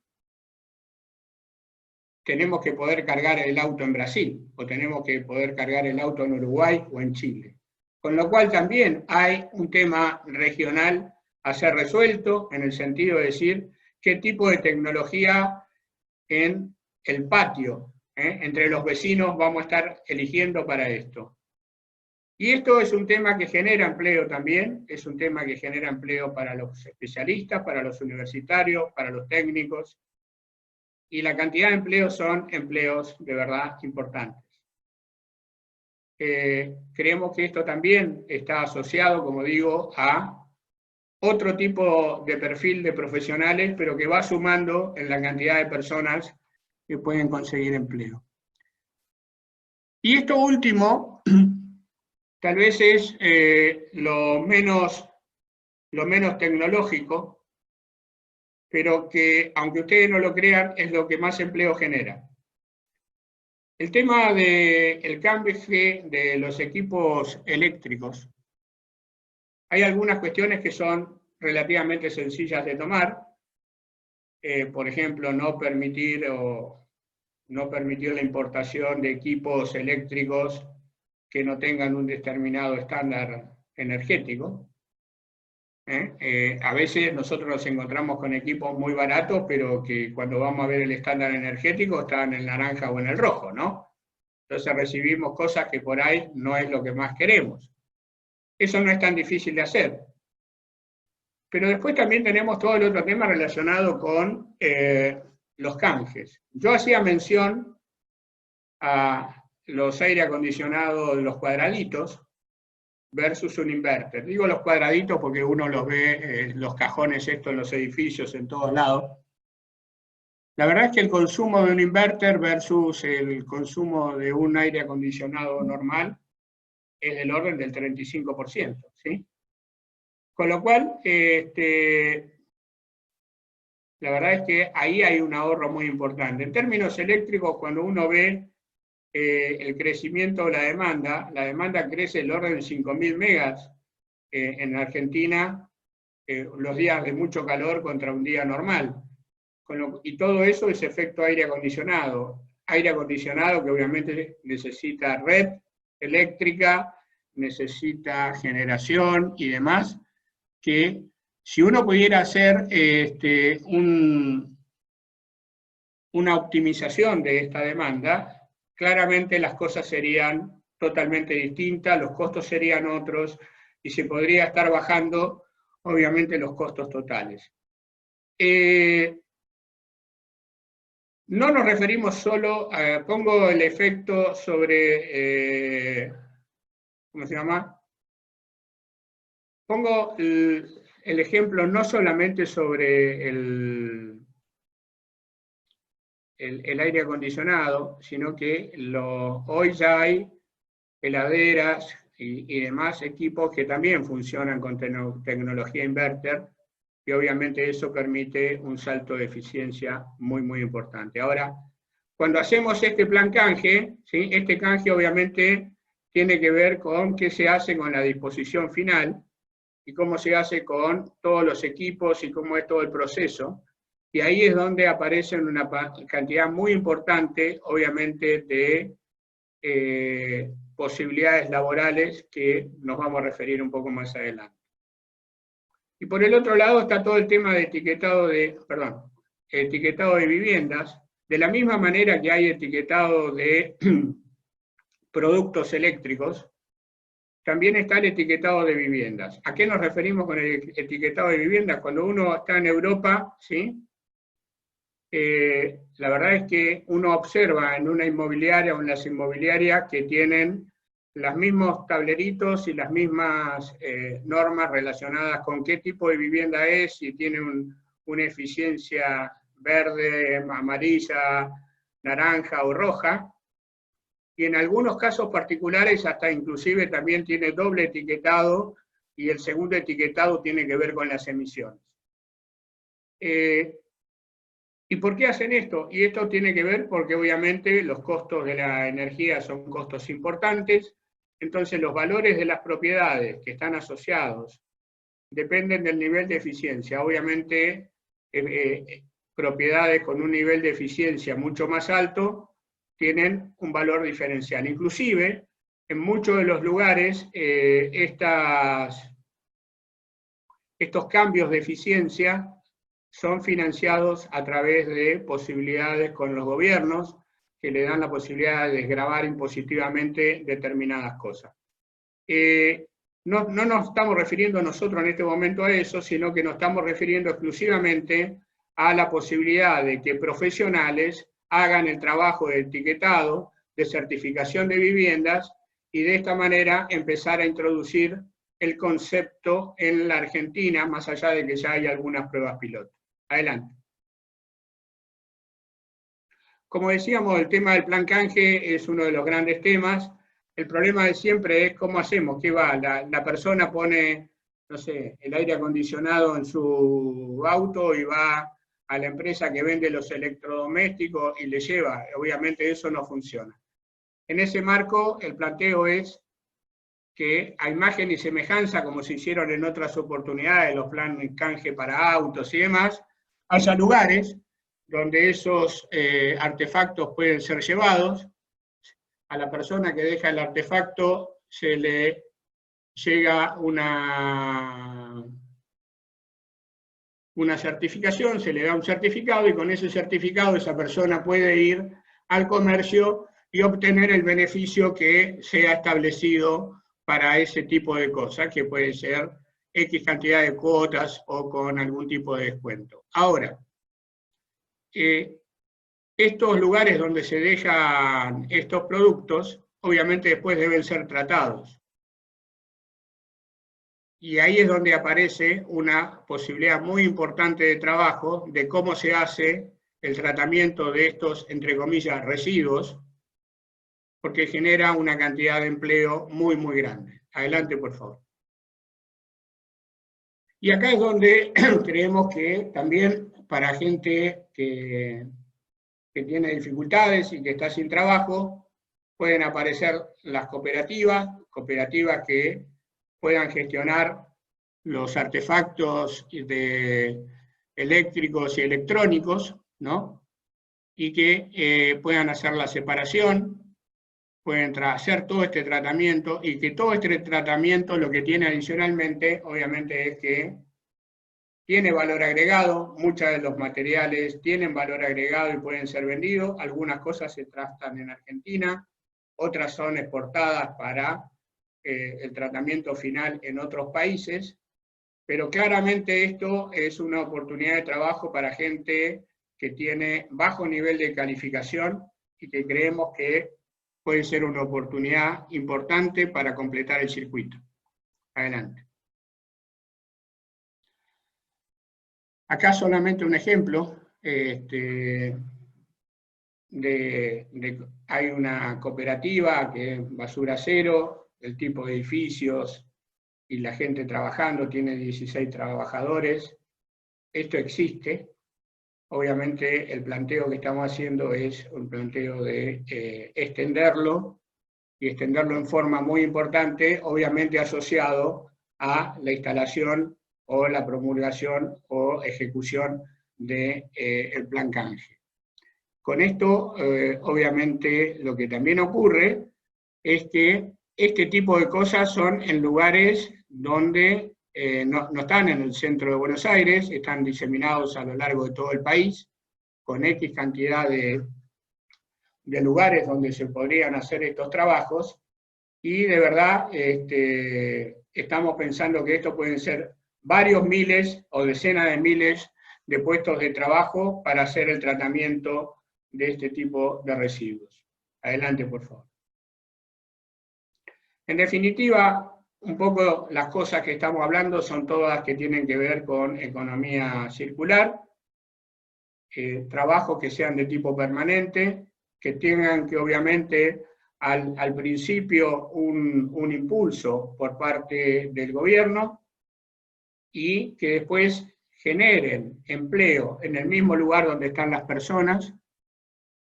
tenemos que poder cargar el auto en Brasil, o tenemos que poder cargar el auto en Uruguay o en Chile. Con lo cual también hay un tema regional a ser resuelto, en el sentido de decir qué tipo de tecnología en el patio, entre los vecinos vamos a estar eligiendo para esto. Y esto es un tema que genera empleo también, es un tema que genera empleo para los especialistas, para los universitarios, para los técnicos, y la cantidad de empleos son empleos de verdad importantes. Creemos que esto también está asociado, como digo, a otro tipo de perfil de profesionales, pero que va sumando en la cantidad de personas que pueden conseguir empleo. Y esto último, tal vez es lo menos tecnológico, pero que, aunque ustedes no lo crean, es lo que más empleo genera. El tema del cambio de los equipos eléctricos. Hay algunas cuestiones que son relativamente sencillas de tomar. Por ejemplo, no permitir la importación de equipos eléctricos que no tengan un determinado estándar energético. A veces nosotros nos encontramos con equipos muy baratos, pero que cuando vamos a ver el estándar energético está en el naranja o en el rojo, ¿no? Entonces recibimos cosas que por ahí no es lo que más queremos. Eso no es tan difícil de hacer. Pero después también tenemos todo el otro tema relacionado con los canjes. Yo hacía mención a los aire acondicionados de los cuadraditos versus un inverter. Digo los cuadraditos porque uno los ve, los cajones estos en los edificios en todos lados. La verdad es que el consumo de un inverter versus el consumo de un aire acondicionado normal es del orden del 35%, ¿sí? Con lo cual, la verdad es que ahí hay un ahorro muy importante. En términos eléctricos, cuando uno ve el crecimiento de la demanda crece del orden de 5.000 megas en Argentina, los días de mucho calor contra un día normal. Y todo eso es efecto aire acondicionado que obviamente necesita red eléctrica, necesita generación y demás, que si uno pudiera hacer una optimización de esta demanda, claramente las cosas serían totalmente distintas, los costos serían otros, y se podría estar bajando, obviamente, los costos totales. No nos referimos solo, pongo el efecto sobre, ¿cómo se llama? Pongo el ejemplo no solamente sobre el aire acondicionado, sino que hoy ya hay heladeras y demás equipos que también funcionan con tecnología inverter, y obviamente eso permite un salto de eficiencia muy, muy importante. Ahora, cuando hacemos este plan canje, ¿sí? Este canje obviamente tiene que ver con qué se hace con la disposición final y cómo se hace con todos los equipos y cómo es todo el proceso. Y ahí es donde aparecen una cantidad muy importante, obviamente, de posibilidades laborales que nos vamos a referir un poco más adelante. Y por el otro lado está todo el tema de etiquetado de viviendas, de la misma manera que hay etiquetado de productos eléctricos, también está el etiquetado de viviendas. ¿A qué nos referimos con el etiquetado de viviendas? Cuando uno está en Europa, ¿sí? La verdad es que uno observa en una inmobiliaria o en las inmobiliarias que tienen los mismos tableritos y las mismas normas relacionadas con qué tipo de vivienda es, si tiene una eficiencia verde, amarilla, naranja o roja, y en algunos casos particulares hasta inclusive también tiene doble etiquetado, y el segundo etiquetado tiene que ver con las emisiones. ¿Y por qué hacen esto? Y esto tiene que ver porque obviamente los costos de la energía son costos importantes, entonces los valores de las propiedades que están asociados dependen del nivel de eficiencia. Obviamente propiedades con un nivel de eficiencia mucho más alto tienen un valor diferencial. Inclusive, en muchos de los lugares, estos cambios de eficiencia son financiados a través de posibilidades con los gobiernos que le dan la posibilidad de desgravar impositivamente determinadas cosas. No nos estamos refiriendo nosotros en este momento a eso, sino que nos estamos refiriendo exclusivamente a la posibilidad de que profesionales hagan el trabajo de etiquetado, de certificación de viviendas, y de esta manera empezar a introducir el concepto en la Argentina, más allá de que ya hay algunas pruebas piloto. Adelante. Como decíamos, el tema del plan canje es uno de los grandes temas. El problema de siempre es cómo hacemos, qué va, la persona pone, no sé, el aire acondicionado en su auto y va a la empresa que vende los electrodomésticos y le lleva. Obviamente eso no funciona. En ese marco, el planteo es que a imagen y semejanza, como se hicieron en otras oportunidades, los planes canje para autos y demás, haya lugares donde esos artefactos pueden ser llevados. A la persona que deja el artefacto se le llega una certificación, se le da un certificado, y con ese certificado esa persona puede ir al comercio y obtener el beneficio que sea establecido para ese tipo de cosas, que puede ser X cantidad de cuotas o con algún tipo de descuento. Ahora, estos lugares donde se dejan estos productos, obviamente después deben ser tratados. Y ahí es donde aparece una posibilidad muy importante de trabajo de cómo se hace el tratamiento de estos, entre comillas, residuos, porque genera una cantidad de empleo muy, muy grande. Adelante, por favor. Y acá es donde creemos que también para gente que tiene dificultades y que está sin trabajo, pueden aparecer las cooperativas que puedan gestionar los artefactos eléctricos y electrónicos, ¿no? Y que puedan hacer la separación, pueden hacer todo este tratamiento, y que todo este tratamiento lo que tiene adicionalmente, obviamente, es que tiene valor agregado. Muchos de los materiales tienen valor agregado y pueden ser vendidos. Algunas cosas se tratan en Argentina, otras son exportadas para el tratamiento final en otros países, pero claramente esto es una oportunidad de trabajo para gente que tiene bajo nivel de calificación y que creemos que puede ser una oportunidad importante para completar el circuito. Adelante. Acá solamente un ejemplo. hay una cooperativa que es Basura Cero, el tipo de edificios y la gente trabajando, tiene 16 trabajadores. Esto existe. Obviamente el planteo que estamos haciendo es un planteo de extenderlo, y extenderlo en forma muy importante, obviamente asociado a la instalación o la promulgación o ejecución del plan canje. Con esto, obviamente, lo que también ocurre es que este tipo de cosas son en lugares donde no están en el centro de Buenos Aires, están diseminados a lo largo de todo el país, con X cantidad de lugares donde se podrían hacer estos trabajos, y de verdad estamos pensando que esto pueden ser varios miles o decenas de miles de puestos de trabajo para hacer el tratamiento de este tipo de residuos. Adelante, por favor. En definitiva, un poco las cosas que estamos hablando son todas que tienen que ver con economía circular, trabajos que sean de tipo permanente, que tengan que obviamente al principio un impulso por parte del gobierno, y que después generen empleo en el mismo lugar donde están las personas,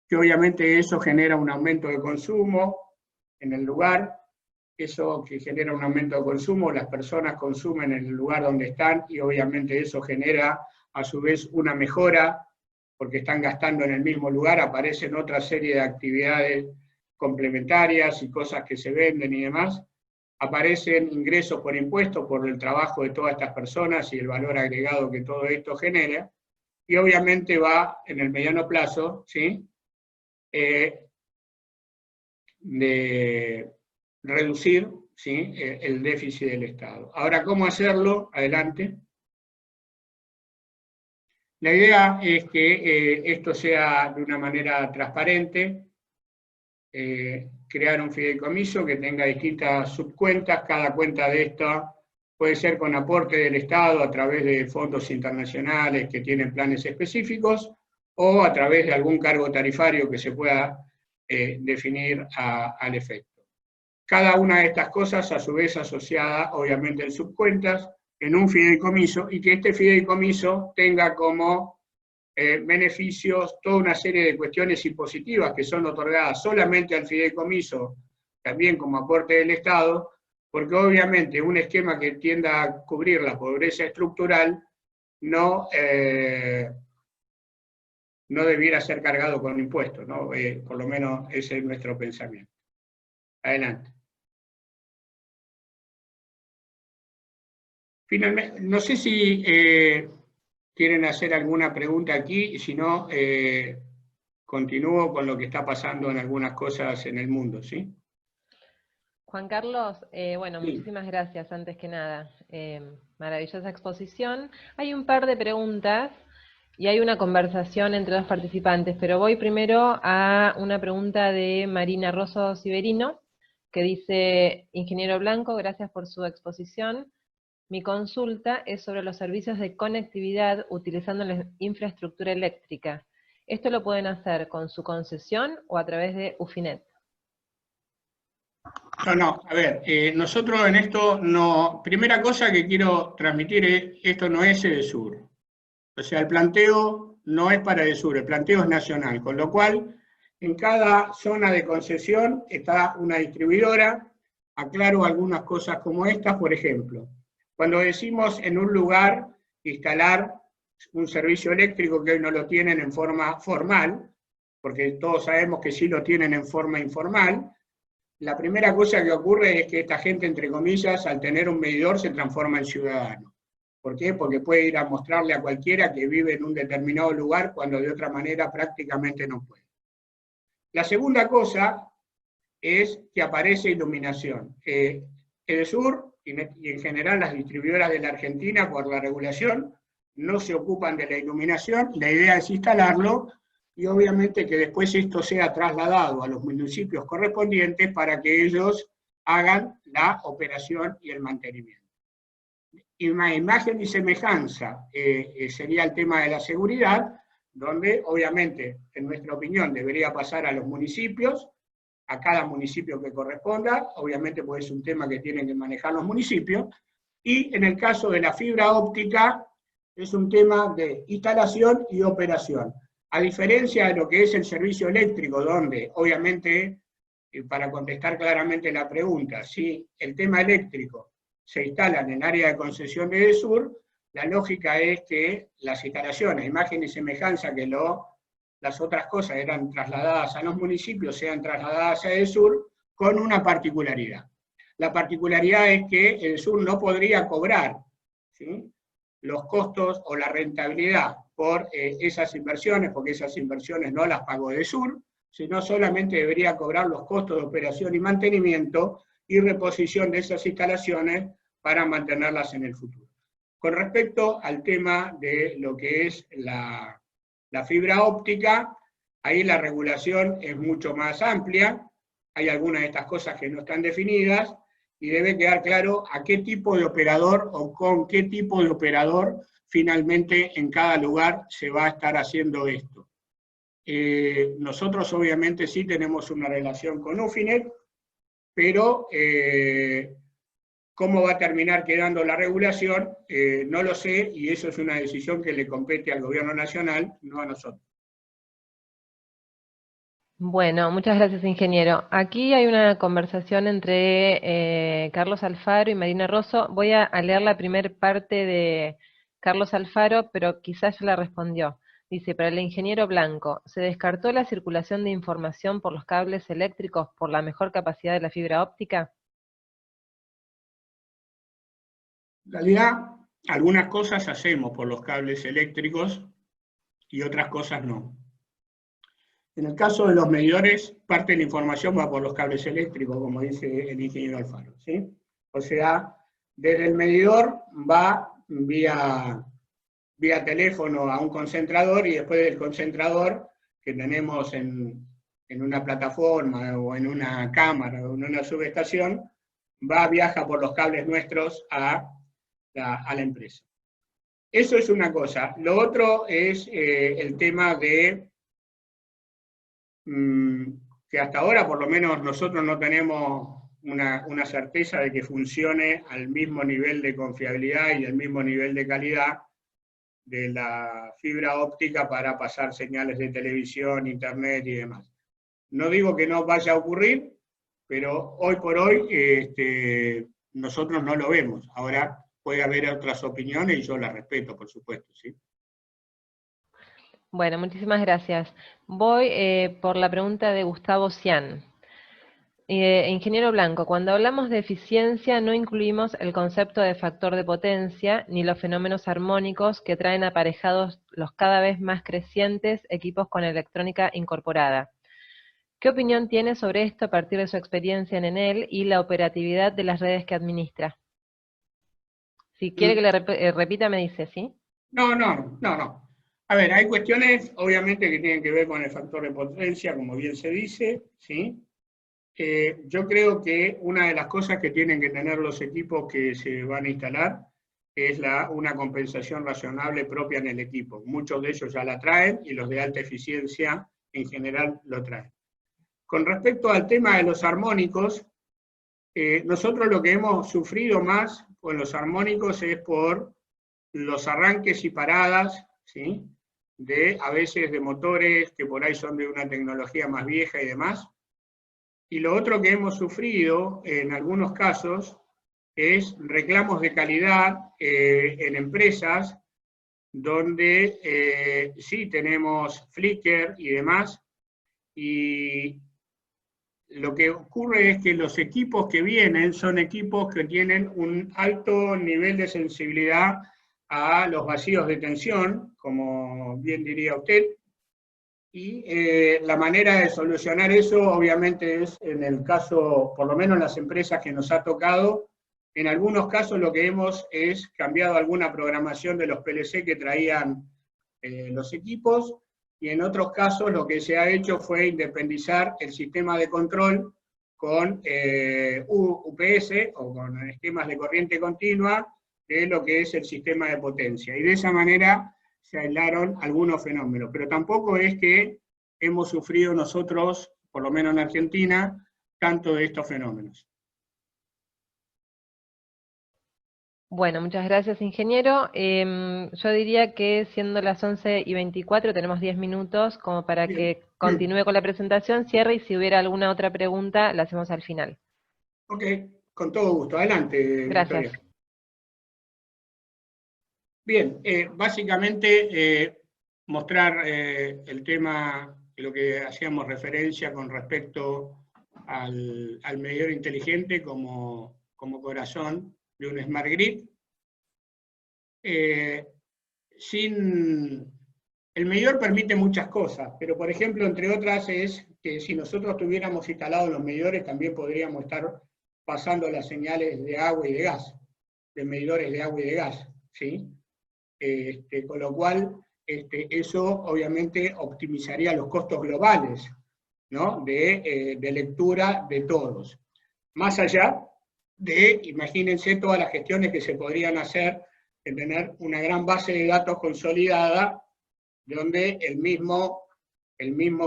que obviamente eso genera un aumento de consumo en el lugar, eso que genera un aumento de consumo, las personas consumen en el lugar donde están, y obviamente eso genera a su vez una mejora, porque están gastando en el mismo lugar, aparecen otra serie de actividades complementarias y cosas que se venden y demás, aparecen ingresos por impuestos por el trabajo de todas estas personas y el valor agregado que todo esto genera, y obviamente va en el mediano plazo, ¿sí?, de reducir, ¿sí?, el déficit del Estado. Ahora, ¿cómo hacerlo? Adelante. La idea es que esto sea de una manera transparente, crear un fideicomiso que tenga distintas subcuentas, cada cuenta de esta puede ser con aporte del Estado a través de fondos internacionales que tienen planes específicos, o a través de algún cargo tarifario que se pueda definir al efecto. Cada una de estas cosas a su vez asociada obviamente en subcuentas, en un fideicomiso, y que este fideicomiso tenga como beneficios toda una serie de cuestiones impositivas que son otorgadas solamente al fideicomiso, también como aporte del Estado, porque obviamente un esquema que tienda a cubrir la pobreza estructural no debiera ser cargado con impuestos, ¿no? Por lo menos ese es nuestro pensamiento. Adelante. Finalmente, no sé si quieren hacer alguna pregunta aquí, y si no, continúo con lo que está pasando en algunas cosas en el mundo, ¿sí? Juan Carlos, bueno, Sí. muchísimas gracias antes que nada. Maravillosa exposición. Hay un par de preguntas y hay una conversación entre dos participantes, pero voy primero a una pregunta de Marina Rosso Siberino, que dice: Ingeniero Blanco, gracias por su exposición. Mi consulta es sobre los servicios de conectividad utilizando la infraestructura eléctrica. ¿Esto lo pueden hacer con su concesión o a través de Ufinet? No, a ver, nosotros en esto no. Primera cosa que quiero transmitir es: esto no es Edesur. O sea, el planteo no es para Edesur, el planteo es nacional, con lo cual en cada zona de concesión está una distribuidora. Aclaro algunas cosas como estas, por ejemplo, cuando decimos en un lugar instalar un servicio eléctrico que hoy no lo tienen en forma formal, porque todos sabemos que sí lo tienen en forma informal, la primera cosa que ocurre es que esta gente, entre comillas, al tener un medidor se transforma en ciudadano. ¿Por qué? Porque puede ir a mostrarle a cualquiera que vive en un determinado lugar cuando de otra manera prácticamente no puede. La segunda cosa es que aparece iluminación. Edesur y en general las distribuidoras de la Argentina, por la regulación, no se ocupan de la iluminación. La idea es instalarlo, y obviamente que después esto sea trasladado a los municipios correspondientes para que ellos hagan la operación y el mantenimiento. Y una imagen y semejanza sería el tema de la seguridad, donde obviamente, en nuestra opinión, debería pasar a los municipios, a cada municipio que corresponda, obviamente pues es un tema que tienen que manejar los municipios, y en el caso de la fibra óptica, es un tema de instalación y operación. A diferencia de lo que es el servicio eléctrico, donde obviamente, para contestar claramente la pregunta, si el tema eléctrico se instala en el área de concesión de EDESUR, la lógica es que las instalaciones, imagen y semejanza que las otras cosas eran trasladadas a los municipios, sean trasladadas a EDESUR, con una particularidad. La particularidad es que EDESUR no podría cobrar, ¿sí?, los costos o la rentabilidad por esas inversiones, porque esas inversiones no las pagó EDESUR, sino solamente debería cobrar los costos de operación y mantenimiento y reposición de esas instalaciones para mantenerlas en el futuro. Con respecto al tema de lo que es la fibra óptica, ahí la regulación es mucho más amplia, hay algunas de estas cosas que no están definidas, y debe quedar claro a qué tipo de operador o con qué tipo de operador finalmente en cada lugar se va a estar haciendo esto. Nosotros obviamente sí tenemos una relación con Ufinet, pero cómo va a terminar quedando la regulación, no lo sé, y eso es una decisión que le compete al gobierno nacional, no a nosotros. Bueno, muchas gracias, ingeniero. Aquí hay una conversación entre Carlos Alfaro y Marina Rosso. Voy a leer la primera parte de Carlos Alfaro, pero quizás ya la respondió. Dice, para el ingeniero Blanco, ¿se descartó la circulación de información por los cables eléctricos por la mejor capacidad de la fibra óptica? En realidad, algunas cosas hacemos por los cables eléctricos y otras cosas no. En el caso de los medidores, parte de la información va por los cables eléctricos, como dice el ingeniero Alfaro, ¿sí? O sea, desde el medidor va vía teléfono a un concentrador, y después del concentrador, que tenemos en una plataforma o en una cámara o en una subestación, viaja por los cables nuestros a la empresa. Eso es una cosa. Lo otro es el tema de que hasta ahora por lo menos nosotros no tenemos una certeza de que funcione al mismo nivel de confiabilidad y al mismo nivel de calidad de la fibra óptica para pasar señales de televisión, internet y demás. No digo que no vaya a ocurrir, pero hoy por hoy nosotros no lo vemos. Ahora puede haber otras opiniones y yo las respeto, por supuesto, ¿sí? Bueno, muchísimas gracias. Voy por la pregunta de Gustavo Cian. Ingeniero Blanco, cuando hablamos de eficiencia no incluimos el concepto de factor de potencia ni los fenómenos armónicos que traen aparejados los cada vez más crecientes equipos con electrónica incorporada. ¿Qué opinión tiene sobre esto a partir de su experiencia en Enel y la operatividad de las redes que administra? Si quiere que le repita, me dice, ¿sí? No. A ver, hay cuestiones, obviamente, que tienen que ver con el factor de potencia, como bien se dice, ¿sí? Yo creo que una de las cosas que tienen que tener los equipos que se van a instalar es una compensación razonable propia en el equipo. Muchos de ellos ya la traen, y los de alta eficiencia en general lo traen. Con respecto al tema de los armónicos, nosotros lo que hemos sufrido más con los armónicos es por los arranques y paradas, ¿sí?, a veces de motores que por ahí son de una tecnología más vieja y demás. Y lo otro que hemos sufrido en algunos casos es reclamos de calidad en empresas donde sí tenemos Flickr y demás, y lo que ocurre es que los equipos que vienen son equipos que tienen un alto nivel de sensibilidad a los vacíos de tensión, como bien diría usted, y la manera de solucionar eso obviamente es, en el caso, por lo menos en las empresas que nos ha tocado, en algunos casos lo que hemos es cambiado alguna programación de los PLC que traían los equipos, y en otros casos lo que se ha hecho fue independizar el sistema de control con UPS o con esquemas de corriente continua de lo que es el sistema de potencia. Y de esa manera se aislaron algunos fenómenos, pero tampoco es que hemos sufrido nosotros, por lo menos en Argentina, tanto de estos fenómenos. Bueno, muchas gracias, ingeniero. Yo diría que siendo las 11:24 tenemos 10 minutos como para Bien. que continúe con la presentación, cierre, y si hubiera alguna otra pregunta la hacemos al final. Ok, con todo gusto. Adelante, Gracias. Victoria. Bien, básicamente mostrar el tema, lo que hacíamos referencia con respecto al medidor inteligente como corazón de un Smart Grid. El medidor permite muchas cosas, pero por ejemplo, entre otras, es que si nosotros tuviéramos instalados los medidores, también podríamos estar pasando las señales de agua y de gas, de medidores de agua y de gas, ¿sí? Con lo cual, eso obviamente optimizaría los costos globales, ¿no? de lectura de todos. Más allá de, imagínense todas las gestiones que se podrían hacer en tener una gran base de datos consolidada, donde el mismo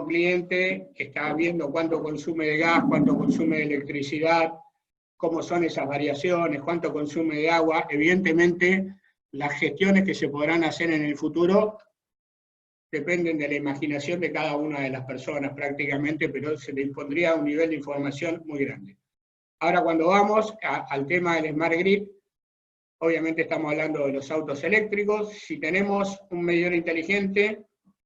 cliente está viendo cuánto consume de gas, cuánto consume de electricidad, cómo son esas variaciones, cuánto consume de agua. Evidentemente, las gestiones que se podrán hacer en el futuro dependen de la imaginación de cada una de las personas prácticamente, pero se le impondría un nivel de información muy grande. Ahora, cuando vamos al tema del Smart Grid, obviamente estamos hablando de los autos eléctricos. Si tenemos un medidor inteligente,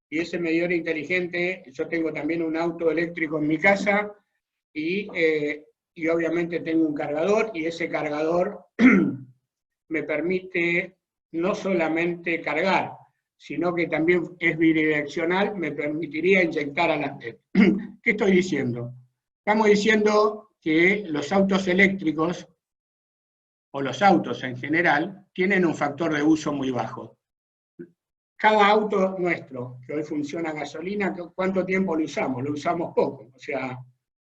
y ese medidor inteligente, yo tengo también un auto eléctrico en mi casa, y obviamente tengo un cargador, y ese cargador me permite no solamente cargar, sino que también es bidireccional, me permitiría inyectar a la red. ¿Qué estoy diciendo? Estamos diciendo que los autos eléctricos, o los autos en general, tienen un factor de uso muy bajo. Cada auto nuestro, que hoy funciona a gasolina, ¿cuánto tiempo lo usamos? Lo usamos poco. O sea,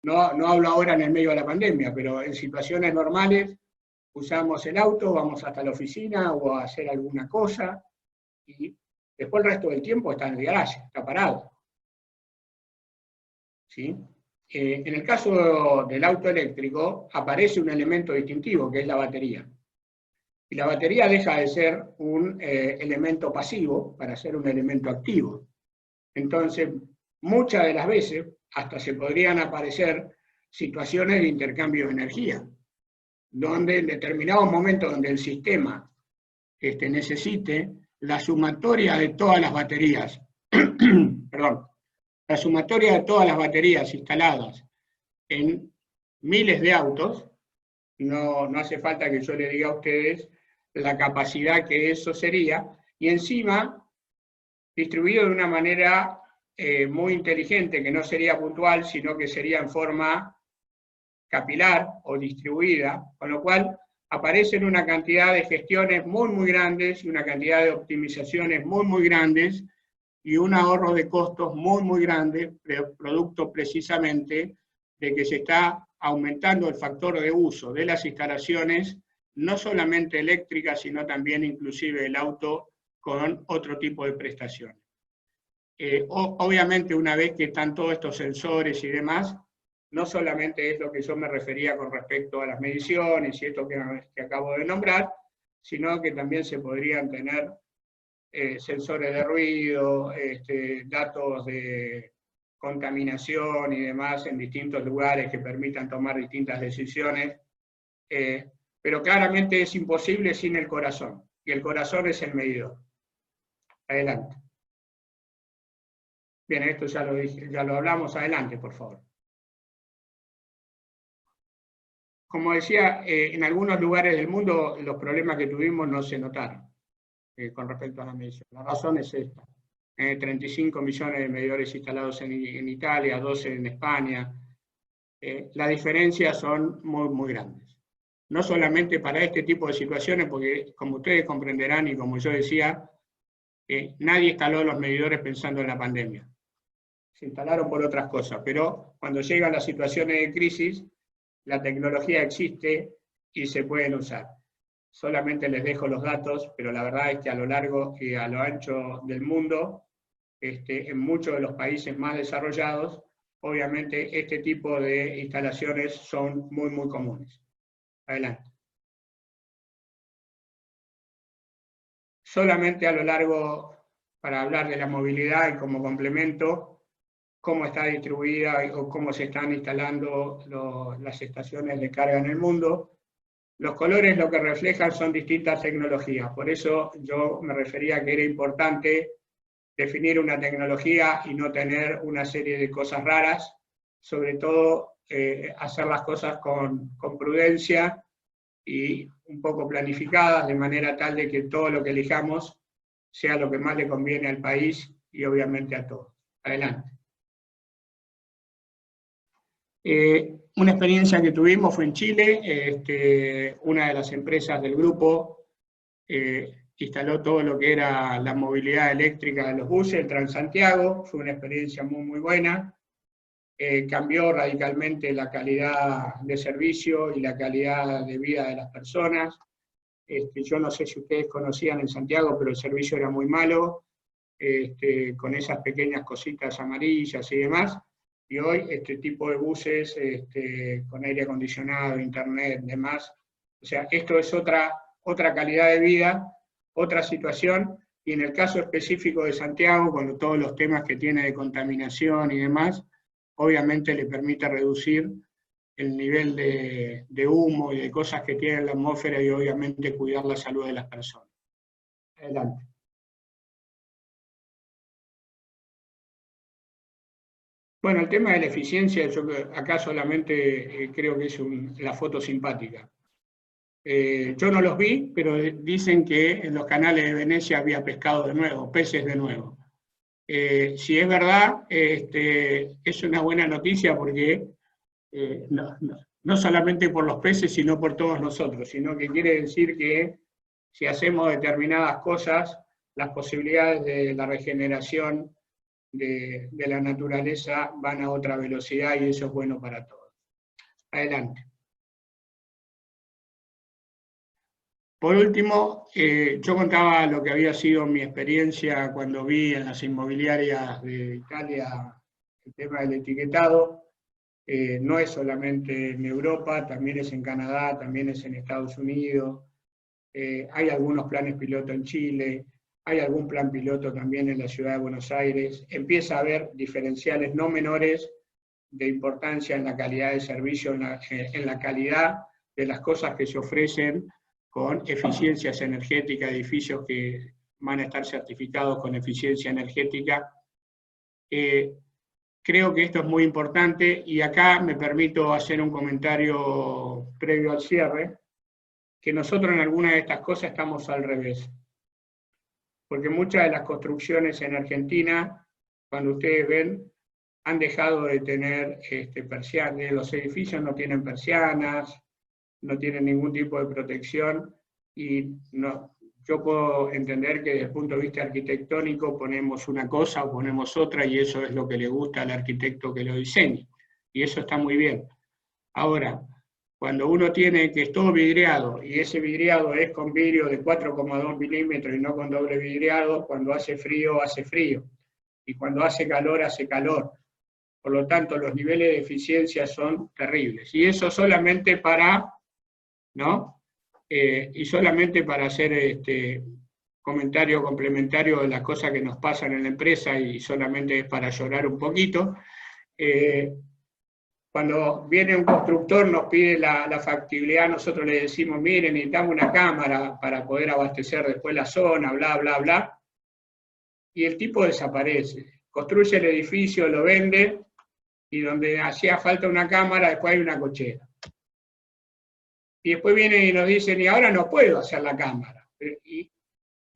no hablo ahora en el medio de la pandemia, pero en situaciones normales usamos el auto, vamos hasta la oficina o a hacer alguna cosa, y después el resto del tiempo está en el garaje, está parado. ¿Sí? En el caso del auto eléctrico aparece un elemento distintivo, que es la batería. Y la batería deja de ser un elemento pasivo para ser un elemento activo. Entonces, muchas de las veces, hasta se podrían aparecer situaciones de intercambio de energía, donde en determinados momentos donde el sistema necesite la sumatoria de todas las baterías, perdón, la sumatoria de todas las baterías instaladas en miles de autos, no hace falta que yo le diga a ustedes la capacidad que eso sería, y encima distribuido de una manera muy inteligente, que no sería puntual, sino que sería en forma capilar o distribuida, con lo cual aparecen una cantidad de gestiones muy, muy grandes y una cantidad de optimizaciones muy, muy grandes y un ahorro de costos muy, muy grande, producto precisamente de que se está aumentando el factor de uso de las instalaciones, no solamente eléctricas, sino también inclusive el auto con otro tipo de prestaciones. Obviamente, una vez que están todos estos sensores y demás, no solamente es lo que yo me refería con respecto a las mediciones y esto que acabo de nombrar, sino que también se podrían tener sensores de ruido, datos de contaminación y demás en distintos lugares que permitan tomar distintas decisiones, pero claramente es imposible sin el corazón, y el corazón es el medidor. Adelante. Bien, esto ya lo dije, ya lo hablamos. Adelante, por favor. Como decía, en algunos lugares del mundo los problemas que tuvimos no se notaron con respecto a la medición. La razón es esta. 35 millones de medidores instalados en Italia, 12 en España. Las diferencias son muy, muy grandes. No solamente para este tipo de situaciones, porque como ustedes comprenderán y como yo decía, nadie instaló los medidores pensando en la pandemia. Se instalaron por otras cosas, pero cuando llegan las situaciones de crisis, la tecnología existe y se pueden usar. solamente les dejo los datos, pero la verdad es que a lo largo y a lo ancho del mundo, en muchos de los países más desarrollados, obviamente este tipo de instalaciones son muy, muy comunes. Adelante. Solamente a lo largo, para hablar de la movilidad y como complemento, cómo está distribuida o cómo se están instalando las estaciones de carga en el mundo. Los colores lo que reflejan son distintas tecnologías, por eso yo me refería a que era importante definir una tecnología y no tener una serie de cosas raras, sobre todo hacer las cosas con prudencia y un poco planificadas, de manera tal de que todo lo que elijamos sea lo que más le conviene al país y obviamente a todos. Adelante. Una experiencia que tuvimos fue en Chile. Una de las empresas del grupo instaló todo lo que era la movilidad eléctrica de los buses, el Transantiago. Fue una experiencia muy, muy buena. Cambió radicalmente la calidad de servicio y la calidad de vida de las personas. Yo no sé si ustedes conocían en Santiago, pero el servicio era muy malo, con esas pequeñas cositas amarillas y demás. Y hoy este tipo de buses con aire acondicionado, internet, demás, o sea, esto es otra calidad de vida, otra situación, y en el caso específico de Santiago, con todos los temas que tiene de contaminación y demás, obviamente le permite reducir el nivel de humo y de cosas que tiene en la atmósfera y obviamente cuidar la salud de las personas. Adelante. Bueno, el tema de la eficiencia, yo acá solamente creo que es la foto simpática. Yo no los vi, pero dicen que en los canales de Venecia había pescado de nuevo, peces de nuevo. Si es verdad, es una buena noticia porque no solamente por los peces, sino por todos nosotros, sino que quiere decir que si hacemos determinadas cosas, las posibilidades de la regeneración de la naturaleza van a otra velocidad y eso es bueno para todos. Adelante. Por último, yo contaba lo que había sido mi experiencia cuando vi en las inmobiliarias de Italia el tema del etiquetado. No es solamente en Europa, también es en Canadá, también es en Estados Unidos. Hay algunos planes piloto en Chile, hay algún plan piloto también en la ciudad de Buenos Aires. Empieza a haber diferenciales no menores de importancia en la calidad de servicio, en la calidad de las cosas que se ofrecen con eficiencias energéticas, edificios que van a estar certificados con eficiencia energética. Creo que esto es muy importante y acá me permito hacer un comentario previo al cierre, que nosotros en algunas de estas cosas estamos al revés. Porque muchas de las construcciones en Argentina, cuando ustedes ven, han dejado de tener persianas, los edificios no tienen persianas, no tienen ningún tipo de protección, y yo puedo entender que desde el punto de vista arquitectónico ponemos una cosa o ponemos otra, y eso es lo que le gusta al arquitecto que lo diseñe, y eso está muy bien. Ahora, cuando uno tiene que es todo vidriado, y ese vidriado es con vidrio de 4,2 milímetros y no con doble vidriado, cuando hace frío, y cuando hace calor, hace calor. Por lo tanto, los niveles de eficiencia son terribles. Y eso solamente para, ¿no? Y solamente para hacer comentario complementario de las cosas que nos pasan en la empresa, y solamente para llorar un poquito. Cuando viene un constructor, nos pide la factibilidad, nosotros le decimos, miren, necesitamos una cámara para poder abastecer después la zona, bla, bla, bla. Y el tipo desaparece. Construye el edificio, lo vende, y donde hacía falta una cámara, después hay una cochera. Y después vienen y nos dicen, y ahora no puedo hacer la cámara. Y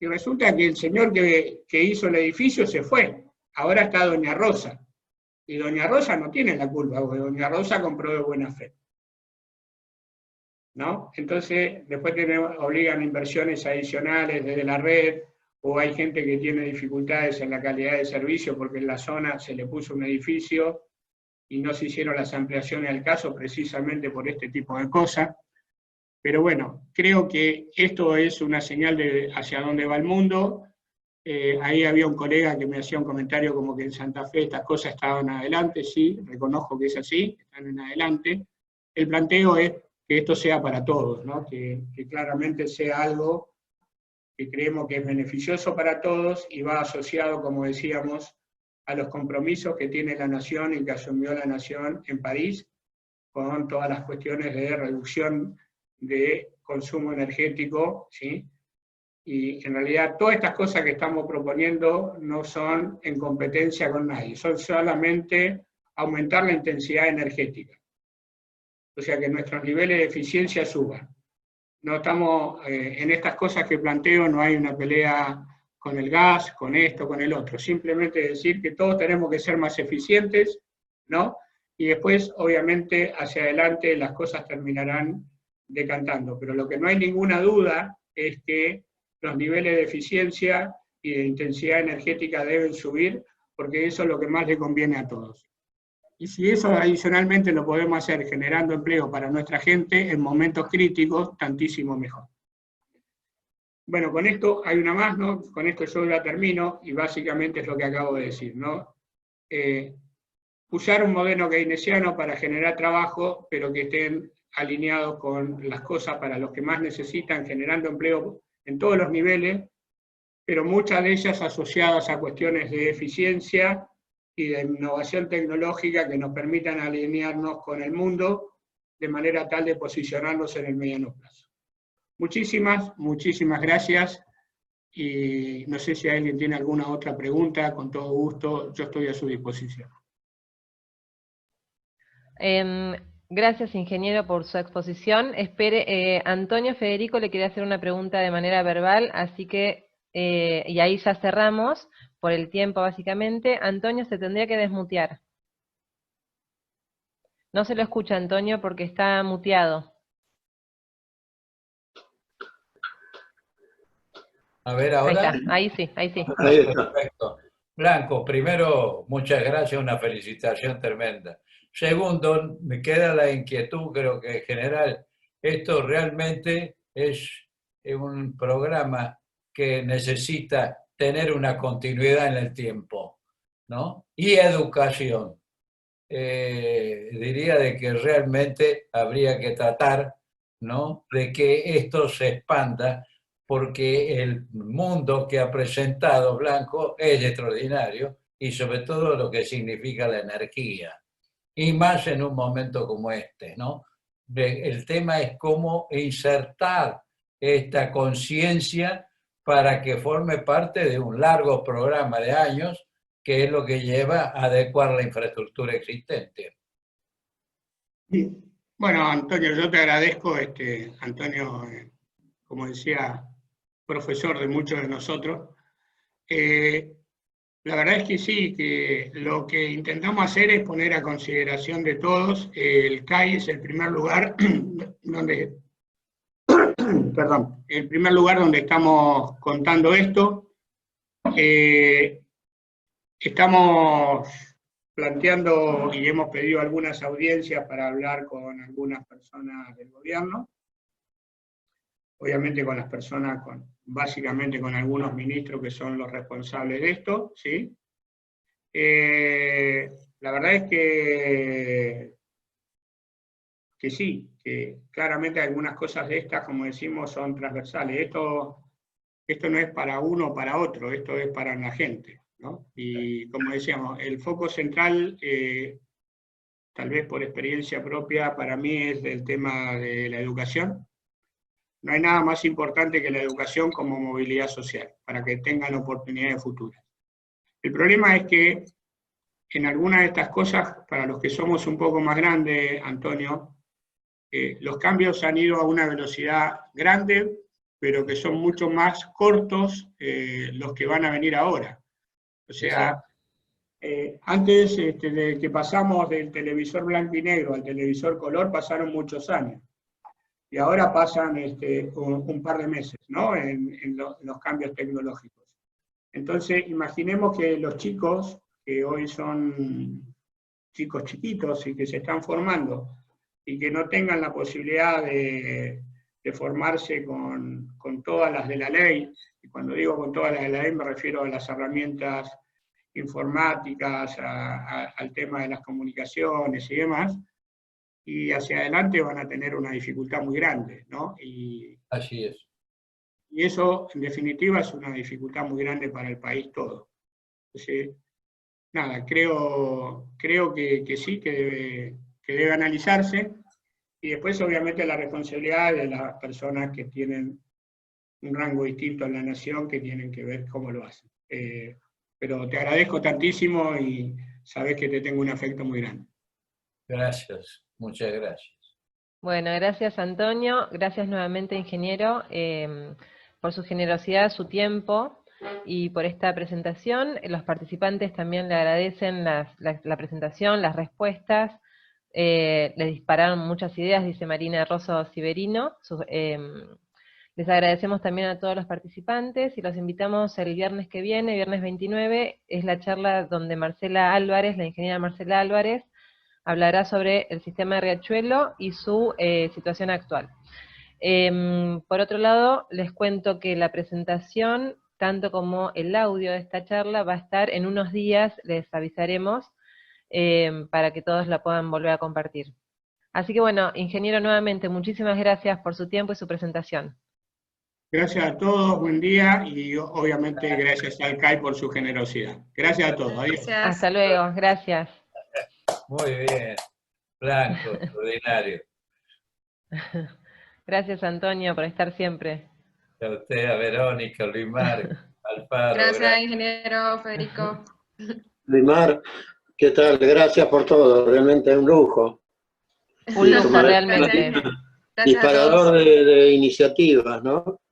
resulta que el señor que hizo el edificio se fue. Ahora está Doña Rosa. Y Doña Rosa no tiene la culpa, porque Doña Rosa compró de buena fe. ¿No? Entonces, después obligan inversiones adicionales desde la red, o hay gente que tiene dificultades en la calidad de servicio porque en la zona se le puso un edificio y no se hicieron las ampliaciones al caso precisamente por este tipo de cosas. Pero bueno, creo que esto es una señal de hacia dónde va el mundo. Ahí había un colega que me hacía un comentario como que en Santa Fe estas cosas estaban adelante, sí, reconozco que es así, están en adelante. El planteo es que esto sea para todos, ¿no? Que claramente sea algo que creemos que es beneficioso para todos y va asociado, como decíamos, a los compromisos que tiene la Nación y que asumió la Nación en París, con todas las cuestiones de reducción de consumo energético, ¿sí? Y en realidad todas estas cosas que estamos proponiendo no son en competencia con nadie, son solamente aumentar la intensidad energética. O sea, que nuestros niveles de eficiencia suban. No estamos, en estas cosas que planteo no hay una pelea con el gas, con esto, con el otro. Simplemente decir que todos tenemos que ser más eficientes, ¿no? Y después, obviamente, hacia adelante las cosas terminarán decantando. Pero lo que no hay ninguna duda es que los niveles de eficiencia y de intensidad energética deben subir, porque eso es lo que más le conviene a todos. Y si eso adicionalmente lo podemos hacer generando empleo para nuestra gente en momentos críticos, tantísimo mejor. Bueno, con esto hay una más, ¿no? Con esto yo ya termino, y básicamente es lo que acabo de decir, ¿no? Usar un modelo keynesiano para generar trabajo, pero que estén alineados con las cosas para los que más necesitan, generando empleo en todos los niveles, pero muchas de ellas asociadas a cuestiones de eficiencia y de innovación tecnológica que nos permitan alinearnos con el mundo de manera tal de posicionarnos en el mediano plazo. Muchísimas gracias, y no sé si alguien tiene alguna otra pregunta, con todo gusto, yo estoy a su disposición. Gracias, ingeniero, por su exposición. Antonio Federico le quería hacer una pregunta de manera verbal, así que, y ahí ya cerramos, por el tiempo básicamente. Antonio se tendría que desmutear. No se lo escucha, Antonio, porque está muteado. A ver, ahora. Ahí está, ahí sí. Perfecto. Blanco, primero, muchas gracias, una felicitación tremenda. Segundo, me queda la inquietud, creo que en general, esto realmente es un programa que necesita tener una continuidad en el tiempo, ¿no? Y educación. Diría de que realmente habría que tratar, ¿no?, de que esto se expanda, porque el mundo que ha presentado Blanco es extraordinario, y sobre todo lo que significa la energía, y más en un momento como este, ¿no? El tema es cómo insertar esta conciencia para que forme parte de un largo programa de años, que es lo que lleva a adecuar la infraestructura existente. Bueno, Antonio, yo te agradezco, Antonio, como decía, profesor de muchos de nosotros. La verdad es que sí, que lo que intentamos hacer es poner a consideración de todos. El CAI es el primer lugar donde, perdón, el primer lugar donde estamos contando esto. Estamos planteando y hemos pedido algunas audiencias para hablar con algunas personas del gobierno, obviamente con las personas, básicamente con algunos ministros que son los responsables de esto, ¿sí? La verdad es que sí, que claramente algunas cosas de estas, como decimos, son transversales. Esto no es para uno o para otro, esto es para la gente, ¿no? Y como decíamos, el foco central, tal vez por experiencia propia, para mí es el tema de la educación. No hay nada más importante que la educación como movilidad social, para que tengan oportunidades futuras. El problema es que en algunas de estas cosas, para los que somos un poco más grandes, Antonio, los cambios han ido a una velocidad grande, pero que son mucho más cortos los que van a venir ahora. O sea, antes de que pasamos del televisor blanco y negro al televisor color, pasaron muchos años. Y ahora pasan un par de meses, ¿no?, en los cambios tecnológicos. Entonces, imaginemos que los chicos, que hoy son chicos chiquitos y que se están formando, y que no tengan la posibilidad de formarse con todas las de la ley, y cuando digo con todas las de la ley me refiero a las herramientas informáticas, al tema de las comunicaciones y demás, y hacia adelante van a tener una dificultad muy grande, ¿no? Así es. Y eso, en definitiva, es una dificultad muy grande para el país todo. Entonces, nada, creo que sí, que debe analizarse, y después, obviamente, la responsabilidad de las personas que tienen un rango distinto en la nación, que tienen que ver cómo lo hacen. Pero te agradezco tantísimo y sabes que te tengo un afecto muy grande. Gracias, muchas gracias. Bueno, gracias Antonio, gracias nuevamente ingeniero por su generosidad, su tiempo y por esta presentación. Los participantes también le agradecen la presentación, las respuestas, le dispararon muchas ideas, dice Marina Rosso Siberino. Les agradecemos también a todos los participantes y los invitamos el viernes que viene, viernes 29, es la charla donde Marcela Álvarez, la ingeniera Marcela Álvarez, hablará sobre el sistema de Riachuelo y su situación actual. Por otro lado, les cuento que la presentación, tanto como el audio de esta charla, va a estar en unos días, les avisaremos, para que todos la puedan volver a compartir. Así que bueno, ingeniero, nuevamente, muchísimas gracias por su tiempo y su presentación. Gracias a todos, buen día, y obviamente gracias al CAI por su generosidad. Gracias a todos, adiós. Gracias. Hasta luego, gracias. Muy bien, Blanco, extraordinario. Gracias Antonio por estar siempre. A usted, a Verónica, Luismar, Alfaro. Gracias, ingeniero Federico. Luismar, ¿qué tal? Gracias por todo, realmente es un lujo. Un lujo realmente. Gracias a Disparador todos. de iniciativas, ¿no?